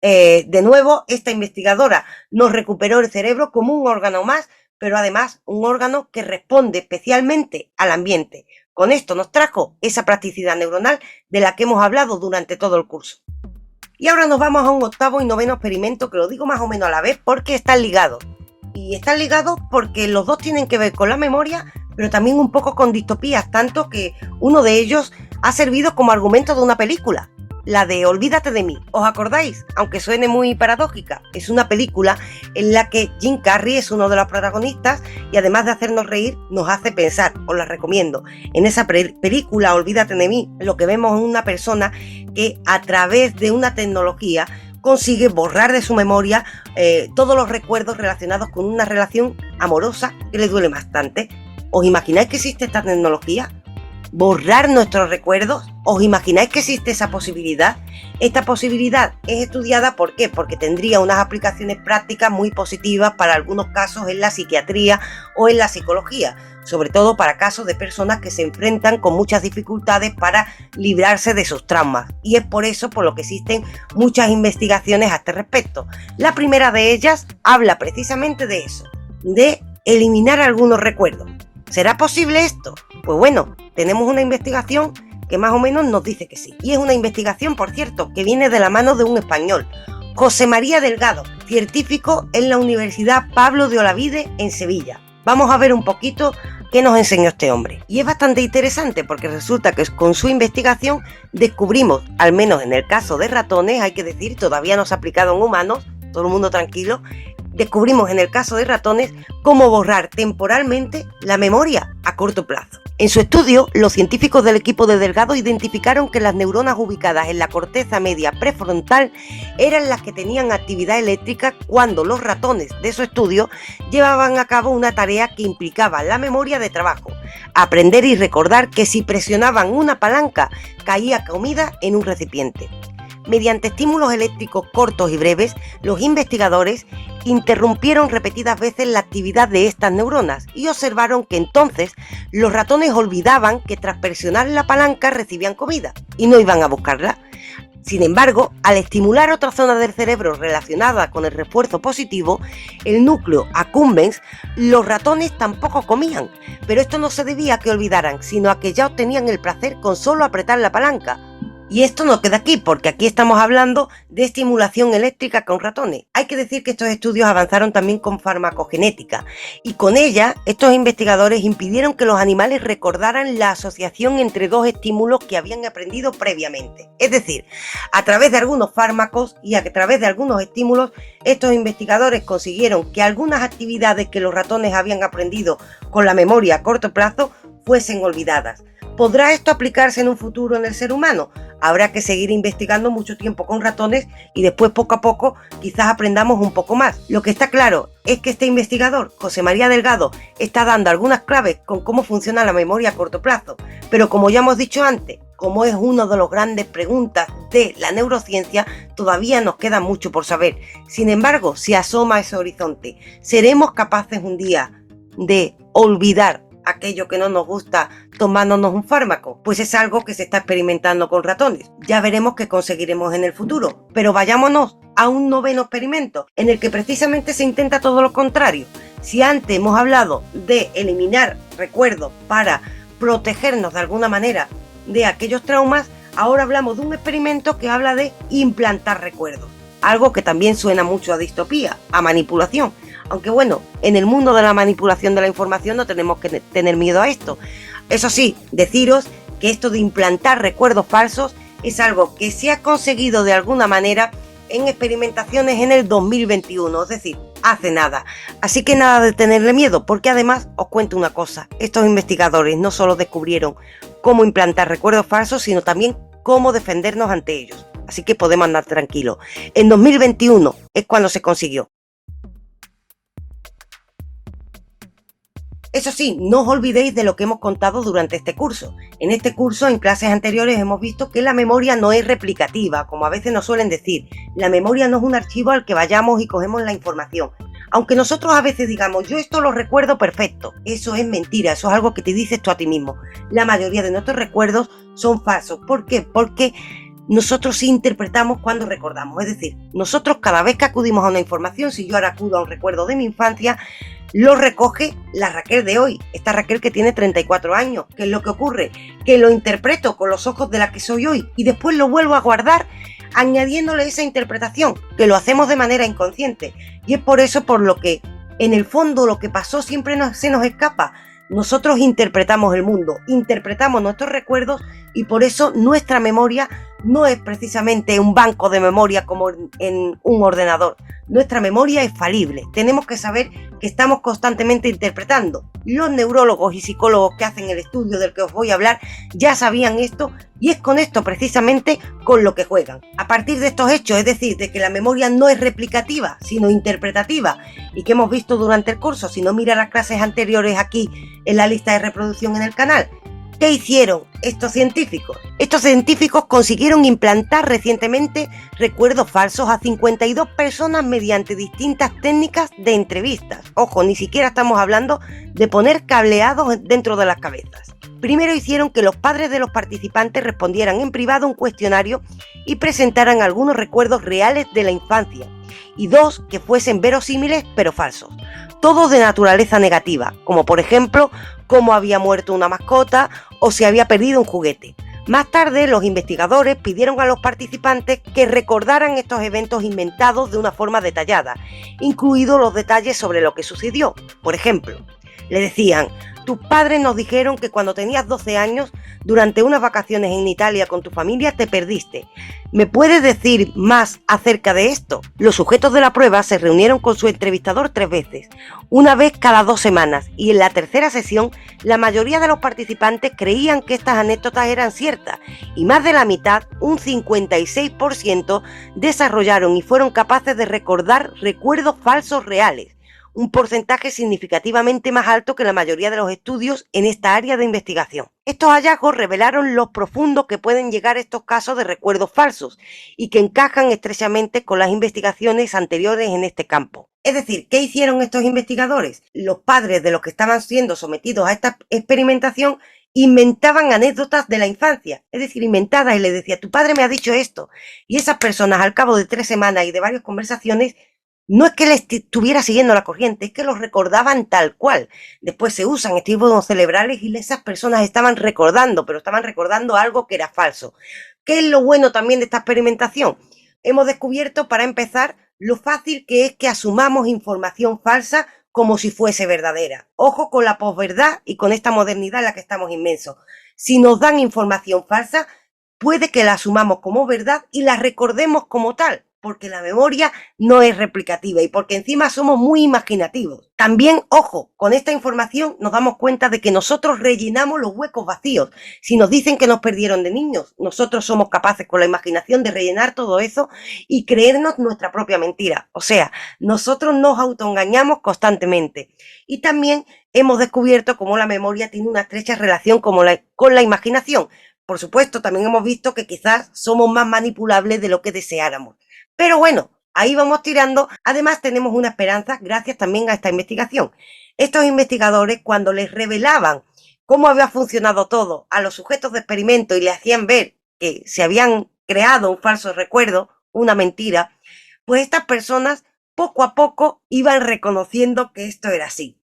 De nuevo, esta investigadora nos recuperó el cerebro como un órgano más, pero además un órgano que responde especialmente al ambiente. Con esto nos trajo esa plasticidad neuronal de la que hemos hablado durante todo el curso. Y ahora nos vamos a un octavo y noveno experimento que lo digo más o menos a la vez porque están ligados. Y están ligados porque los dos tienen que ver con la memoria, pero también un poco con distopías, tanto que uno de ellos ha servido como argumento de una película, la de Olvídate de mí. ¿Os acordáis? Aunque suene muy paradójica, es una película en la que Jim Carrey es uno de los protagonistas y además de hacernos reír, nos hace pensar. Os la recomiendo. En esa película, Olvídate de mí, lo que vemos es una persona que a través de una tecnología consigue borrar de su memoria todos los recuerdos relacionados con una relación amorosa que le duele bastante. ¿Os imagináis que existe esta tecnología? ¿Borrar nuestros recuerdos? ¿Os imagináis que existe esa posibilidad? Esta posibilidad es estudiada, ¿por qué? Porque tendría unas aplicaciones prácticas muy positivas para algunos casos en la psiquiatría o en la psicología, sobre todo para casos de personas que se enfrentan con muchas dificultades para librarse de sus traumas. Y es por eso por lo que existen muchas investigaciones a este respecto. La primera de ellas habla precisamente de eso, de eliminar algunos recuerdos. ¿Será posible esto? Pues bueno, tenemos una investigación que más o menos nos dice que sí. Y es una investigación, por cierto, que viene de la mano de un español, José María Delgado, científico en la Universidad Pablo de Olavide en Sevilla. Vamos a ver un poquito qué nos enseñó este hombre. Y es bastante interesante porque resulta que con su investigación descubrimos, al menos en el caso de ratones, hay que decir, todavía no se ha aplicado en humanos, todo el mundo tranquilo, descubrimos en el caso de ratones cómo borrar temporalmente la memoria a corto plazo. En su estudio, los científicos del equipo de Delgado identificaron que las neuronas ubicadas en la corteza media prefrontal eran las que tenían actividad eléctrica cuando los ratones de su estudio llevaban a cabo una tarea que implicaba la memoria de trabajo, aprender y recordar que si presionaban una palanca caía comida en un recipiente. Mediante estímulos eléctricos cortos y breves, los investigadores interrumpieron repetidas veces la actividad de estas neuronas y observaron que entonces los ratones olvidaban que tras presionar la palanca recibían comida y no iban a buscarla. Sin embargo, al estimular otra zona del cerebro relacionada con el refuerzo positivo, el núcleo accumbens, los ratones tampoco comían, pero esto no se debía a que olvidaran, sino a que ya obtenían el placer con solo apretar la palanca. Y esto no queda aquí, porque aquí estamos hablando de estimulación eléctrica con ratones. Hay que decir que estos estudios avanzaron también con farmacogenética y con ella estos investigadores impidieron que los animales recordaran la asociación entre dos estímulos que habían aprendido previamente. Es decir, a través de algunos fármacos y a través de algunos estímulos, estos investigadores consiguieron que algunas actividades que los ratones habían aprendido con la memoria a corto plazo fuesen olvidadas. ¿Podrá esto aplicarse en un futuro en el ser humano? Habrá que seguir investigando mucho tiempo con ratones y después poco a poco quizás aprendamos un poco más. Lo que está claro es que este investigador, José María Delgado, está dando algunas claves con cómo funciona la memoria a corto plazo. Pero como ya hemos dicho antes, como es una de las grandes preguntas de la neurociencia, todavía nos queda mucho por saber. Sin embargo, se asoma ese horizonte. ¿Seremos capaces un día de olvidar aquello que no nos gusta tomándonos un fármaco? Pues es algo que se está experimentando con ratones. Ya veremos qué conseguiremos en el futuro. Pero vayámonos a un noveno experimento en el que precisamente se intenta todo lo contrario. Si antes hemos hablado de eliminar recuerdos para protegernos de alguna manera de aquellos traumas, ahora hablamos de un experimento que habla de implantar recuerdos. Algo que también suena mucho a distopía, a manipulación. Aunque bueno, en el mundo de la manipulación de la información no tenemos que tener miedo a esto. Eso sí, deciros que esto de implantar recuerdos falsos es algo que se ha conseguido de alguna manera en experimentaciones en el 2021, es decir, hace nada. Así que nada de tenerle miedo, porque además os cuento una cosa, estos investigadores no solo descubrieron cómo implantar recuerdos falsos, sino también cómo defendernos ante ellos. Así que podemos andar tranquilos. En 2021 es cuando se consiguió. Eso sí, no os olvidéis de lo que hemos contado durante este curso. En este curso, en clases anteriores, hemos visto que la memoria no es replicativa, como a veces nos suelen decir. La memoria no es un archivo al que vayamos y cogemos la información. Aunque nosotros a veces digamos, yo esto lo recuerdo perfecto, eso es mentira, eso es algo que te dices tú a ti mismo. La mayoría de nuestros recuerdos son falsos. ¿Por qué? Porque nosotros interpretamos cuando recordamos. Es decir, nosotros cada vez que acudimos a una información, si yo ahora acudo a un recuerdo de mi infancia, lo recoge la Raquel de hoy, esta Raquel que tiene 34 años. ¿Qué es lo que ocurre? Que lo interpreto con los ojos de la que soy hoy y después lo vuelvo a guardar añadiéndole esa interpretación, que lo hacemos de manera inconsciente. Y es por eso por lo que, en el fondo, lo que pasó siempre se nos escapa. Nosotros interpretamos el mundo, interpretamos nuestros recuerdos y por eso nuestra memoria no es precisamente un banco de memoria como en un ordenador. Nuestra memoria es falible. Tenemos que saber que estamos constantemente interpretando. Los neurólogos y psicólogos que hacen el estudio del que os voy a hablar ya sabían esto, y es con esto precisamente con lo que juegan. A partir de estos hechos, es decir, de que la memoria no es replicativa, sino interpretativa, y que hemos visto durante el curso, si no mira las clases anteriores aquí en la lista de reproducción en el canal. ¿Qué hicieron estos científicos? Estos científicos consiguieron implantar recientemente recuerdos falsos a 52 personas mediante distintas técnicas de entrevistas. Ojo, ni siquiera estamos hablando de poner cableados dentro de las cabezas. Primero hicieron que los padres de los participantes respondieran en privado un cuestionario y presentaran algunos recuerdos reales de la infancia, y dos que fuesen verosímiles pero falsos, todos de naturaleza negativa, como por ejemplo cómo había muerto una mascota o se había perdido un juguete. Más tarde, los investigadores pidieron a los participantes que recordaran estos eventos inventados de una forma detallada, incluidos los detalles sobre lo que sucedió. Por ejemplo, le decían: tus padres nos dijeron que cuando tenías 12 años, durante unas vacaciones en Italia con tu familia, te perdiste. ¿Me puedes decir más acerca de esto? Los sujetos de la prueba se reunieron con su entrevistador 3 veces, una vez cada 2 semanas, y en la tercera sesión, la mayoría de los participantes creían que estas anécdotas eran ciertas, y más de la mitad, un 56%, desarrollaron y fueron capaces de recordar recuerdos falsos reales, un porcentaje significativamente más alto que la mayoría de los estudios en esta área de investigación. Estos hallazgos revelaron lo profundo que pueden llegar estos casos de recuerdos falsos y que encajan estrechamente con las investigaciones anteriores en este campo. Es decir, ¿qué hicieron estos investigadores? Los padres de los que estaban siendo sometidos a esta experimentación inventaban anécdotas de la infancia, es decir, inventadas, y les decía: tu padre me ha dicho esto. Y esas personas, al cabo de 3 semanas y de varias conversaciones, no es que les estuviera siguiendo la corriente, es que los recordaban tal cual. Después se usan estímulos cerebrales y esas personas estaban recordando, pero estaban recordando algo que era falso. ¿Qué es lo bueno también de esta experimentación? Hemos descubierto, para empezar, lo fácil que es que asumamos información falsa como si fuese verdadera. Ojo con la posverdad y con esta modernidad en la que estamos inmensos. Si nos dan información falsa, puede que la asumamos como verdad y la recordemos como tal, porque la memoria no es replicativa y porque encima somos muy imaginativos. También, ojo, con esta información nos damos cuenta de que nosotros rellenamos los huecos vacíos. Si nos dicen que nos perdieron de niños, nosotros somos capaces con la imaginación de rellenar todo eso y creernos nuestra propia mentira. O sea, nosotros nos autoengañamos constantemente. Y también hemos descubierto cómo la memoria tiene una estrecha relación con la imaginación. Por supuesto, también hemos visto que quizás somos más manipulables de lo que deseáramos. Pero bueno, ahí vamos tirando. Además, tenemos una esperanza gracias también a esta investigación. Estos investigadores, cuando les revelaban cómo había funcionado todo a los sujetos de experimento y le hacían ver que se habían creado un falso recuerdo, una mentira, pues estas personas poco a poco iban reconociendo que esto era así.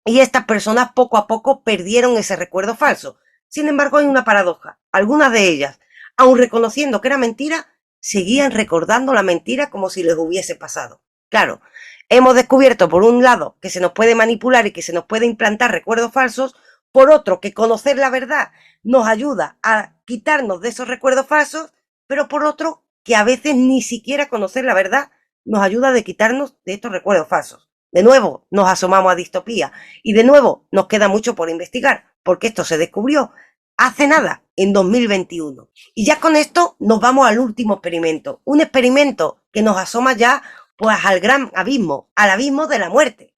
Y estas personas poco a poco perdieron ese recuerdo falso. Sin embargo, hay una paradoja. Algunas de ellas, aun reconociendo que era mentira, seguían recordando la mentira como si les hubiese pasado. Claro, hemos descubierto por un lado que se nos puede manipular y que se nos puede implantar recuerdos falsos, por otro que conocer la verdad nos ayuda a quitarnos de esos recuerdos falsos, pero por otro que a veces ni siquiera conocer la verdad nos ayuda a quitarnos de estos recuerdos falsos. De nuevo nos asomamos a distopía y de nuevo nos queda mucho por investigar, porque esto se descubrió hace nada, en 2021. Y ya con esto nos vamos al último experimento. Un experimento que nos asoma ya pues al gran abismo, al abismo de la muerte.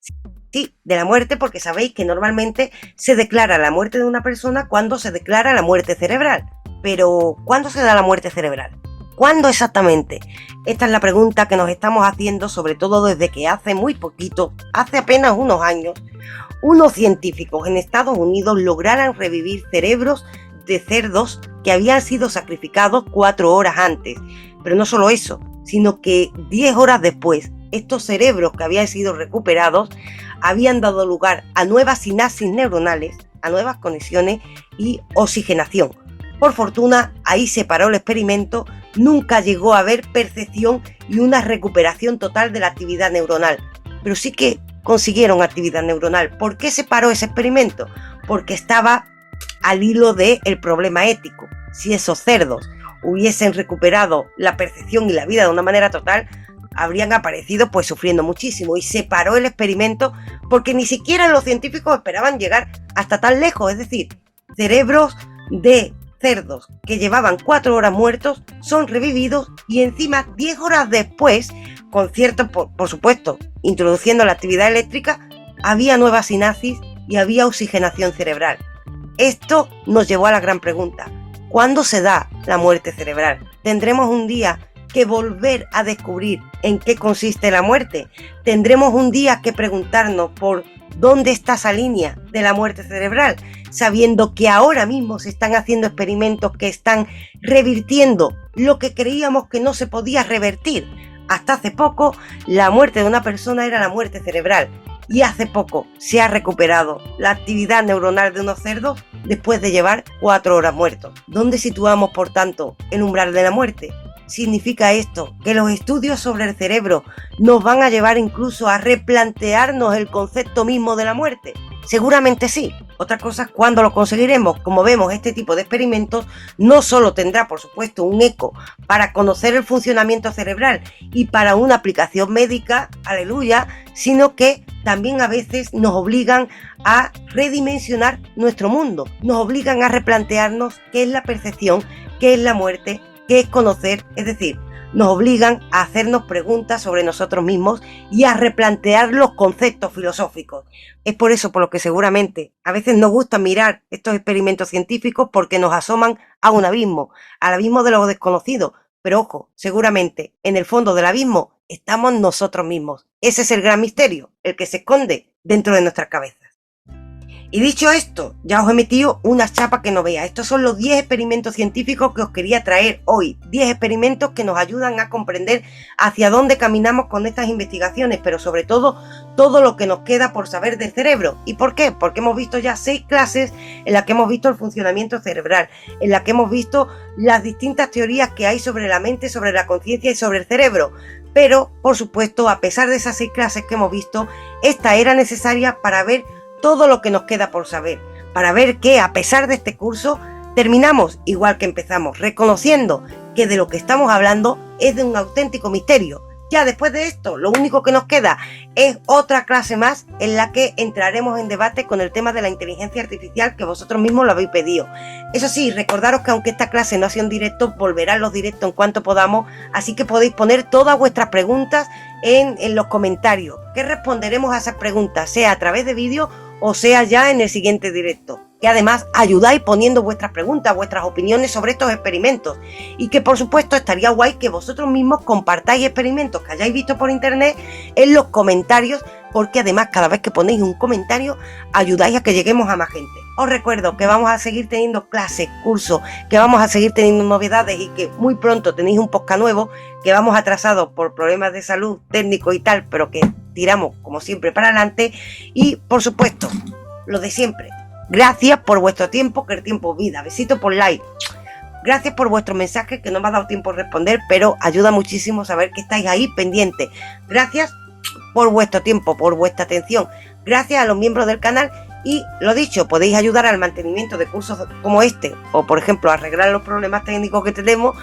Sí, de la muerte, porque sabéis que normalmente se declara la muerte de una persona cuando se declara la muerte cerebral. Pero, ¿cuándo se da la muerte cerebral? ¿Cuándo exactamente? Esta es la pregunta que nos estamos haciendo, sobre todo desde que hace muy poquito, hace apenas unos años, unos científicos en Estados Unidos lograron revivir cerebros de cerdos que habían sido sacrificados 4 horas antes. Pero no solo eso, sino que 10 horas después, estos cerebros que habían sido recuperados habían dado lugar a nuevas sinapsis neuronales, a nuevas conexiones y oxigenación. Por fortuna, ahí se paró el experimento, nunca llegó a haber percepción y una recuperación total de la actividad neuronal. Pero sí que consiguieron actividad neuronal. ¿Por qué se paró ese experimento? Porque estaba al hilo del problema ético. Si esos cerdos hubiesen recuperado la percepción y la vida de una manera total, habrían aparecido pues sufriendo muchísimo, y se paró el experimento porque ni siquiera los científicos esperaban llegar hasta tan lejos. Es decir, cerebros de cerdos que llevaban 4 horas muertos son revividos, y encima 10 horas después, con cierto, por supuesto, introduciendo la actividad eléctrica, había nueva sinapsis y había oxigenación cerebral. Esto nos llevó a la gran pregunta: ¿cuándo se da la muerte cerebral? ¿Tendremos un día que volver a descubrir en qué consiste la muerte? ¿Tendremos un día que preguntarnos por dónde está esa línea de la muerte cerebral, sabiendo que ahora mismo se están haciendo experimentos que están revirtiendo lo que creíamos que no se podía revertir? Hasta hace poco, la muerte de una persona era la muerte cerebral, y hace poco se ha recuperado la actividad neuronal de unos cerdos después de llevar 4 horas muertos. ¿Dónde situamos, por tanto, el umbral de la muerte? ¿Significa esto que los estudios sobre el cerebro nos van a llevar incluso a replantearnos el concepto mismo de la muerte? Seguramente sí. Otra cosa es cuándo lo conseguiremos. Como vemos, este tipo de experimentos no solo tendrá, por supuesto, un eco para conocer el funcionamiento cerebral y para una aplicación médica, aleluya, sino que también a veces nos obligan a redimensionar nuestro mundo, nos obligan a replantearnos qué es la percepción, qué es la muerte, qué es conocer. Es decir, nos obligan a hacernos preguntas sobre nosotros mismos y a replantear los conceptos filosóficos. Es por eso por lo que seguramente a veces nos gusta mirar estos experimentos científicos, porque nos asoman a un abismo, al abismo de lo desconocido. Pero ojo, seguramente en el fondo del abismo estamos nosotros mismos. Ese es el gran misterio, el que se esconde dentro de nuestras cabezas. Y dicho esto, ya os he metido una chapa que no veáis. Estos son los 10 experimentos científicos que os quería traer hoy. 10 experimentos que nos ayudan a comprender hacia dónde caminamos con estas investigaciones, pero sobre todo lo que nos queda por saber del cerebro. ¿Y por qué? Porque hemos visto ya 6 clases en las que hemos visto el funcionamiento cerebral, en las que hemos visto las distintas teorías que hay sobre la mente, sobre la conciencia y sobre el cerebro. Pero, por supuesto, a pesar de esas 6 clases que hemos visto, esta era necesaria para ver todo lo que nos queda por saber, para ver que a pesar de este curso terminamos igual que empezamos, reconociendo que de lo que estamos hablando es de un auténtico misterio. Ya después de esto, lo único que nos queda es otra clase más en la que entraremos en debate con el tema de la inteligencia artificial, que vosotros mismos lo habéis pedido. Eso sí, recordaros que aunque esta clase no ha sido en directo, volverán los directos en cuanto podamos, así que podéis poner todas vuestras preguntas en los comentarios, que responderemos a esas preguntas, sea a través de vídeo o sea ya en el siguiente directo. Que además ayudáis poniendo vuestras preguntas, vuestras opiniones sobre estos experimentos, y que por supuesto estaría guay que vosotros mismos compartáis experimentos que hayáis visto por internet en los comentarios, porque además cada vez que ponéis un comentario ayudáis a que lleguemos a más gente. Os recuerdo que vamos a seguir teniendo clases, cursos, que vamos a seguir teniendo novedades, y que muy pronto tenéis un podcast nuevo, que vamos atrasados por problemas de salud técnicos y tal, pero que tiramos como siempre para adelante. Y por supuesto, lo de siempre, gracias por vuestro tiempo, que el tiempo es vida. Besito por like. Gracias por vuestros mensajes, que no me ha dado tiempo de responder, pero ayuda muchísimo saber que estáis ahí pendientes. Gracias por vuestro tiempo, por vuestra atención. Gracias a los miembros del canal. Y lo dicho, podéis ayudar al mantenimiento de cursos como este, o por ejemplo arreglar los problemas técnicos que tenemos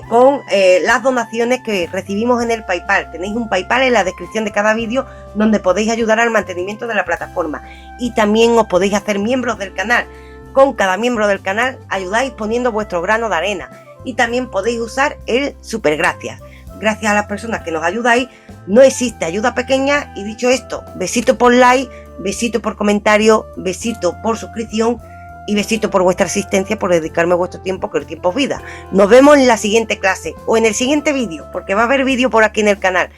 con las donaciones que recibimos en el PayPal. Tenéis un PayPal en la descripción de cada vídeo, donde podéis ayudar al mantenimiento de la plataforma. Y también os podéis hacer miembros del canal. Con cada miembro del canal ayudáis poniendo vuestro grano de arena. Y también podéis usar el super gracias. Gracias a las personas que nos ayudáis, no existe ayuda pequeña. Y dicho esto, besito por like, besito por comentario, besito por suscripción y besito por vuestra asistencia, por dedicarme vuestro tiempo, que el tiempo es vida. Nos vemos en la siguiente clase o en el siguiente vídeo, porque va a haber vídeo por aquí en el canal.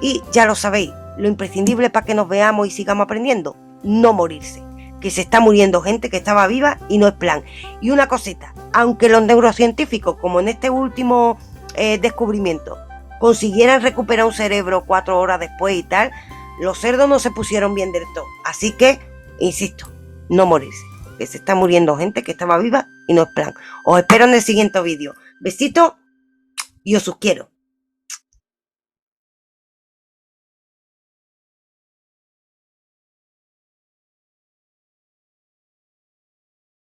Y ya lo sabéis, lo imprescindible para que nos veamos y sigamos aprendiendo: no morirse. Que se está muriendo gente que estaba viva y no es plan. Y una cosita, aunque los neurocientíficos, como en este último descubrimiento, consiguieran recuperar un cerebro 4 horas después y tal, los cerdos no se pusieron bien del todo. Así que, insisto, no morirse. Que se está muriendo gente que estaba viva y no es plan. Os espero en el siguiente vídeo. Besitos y os quiero.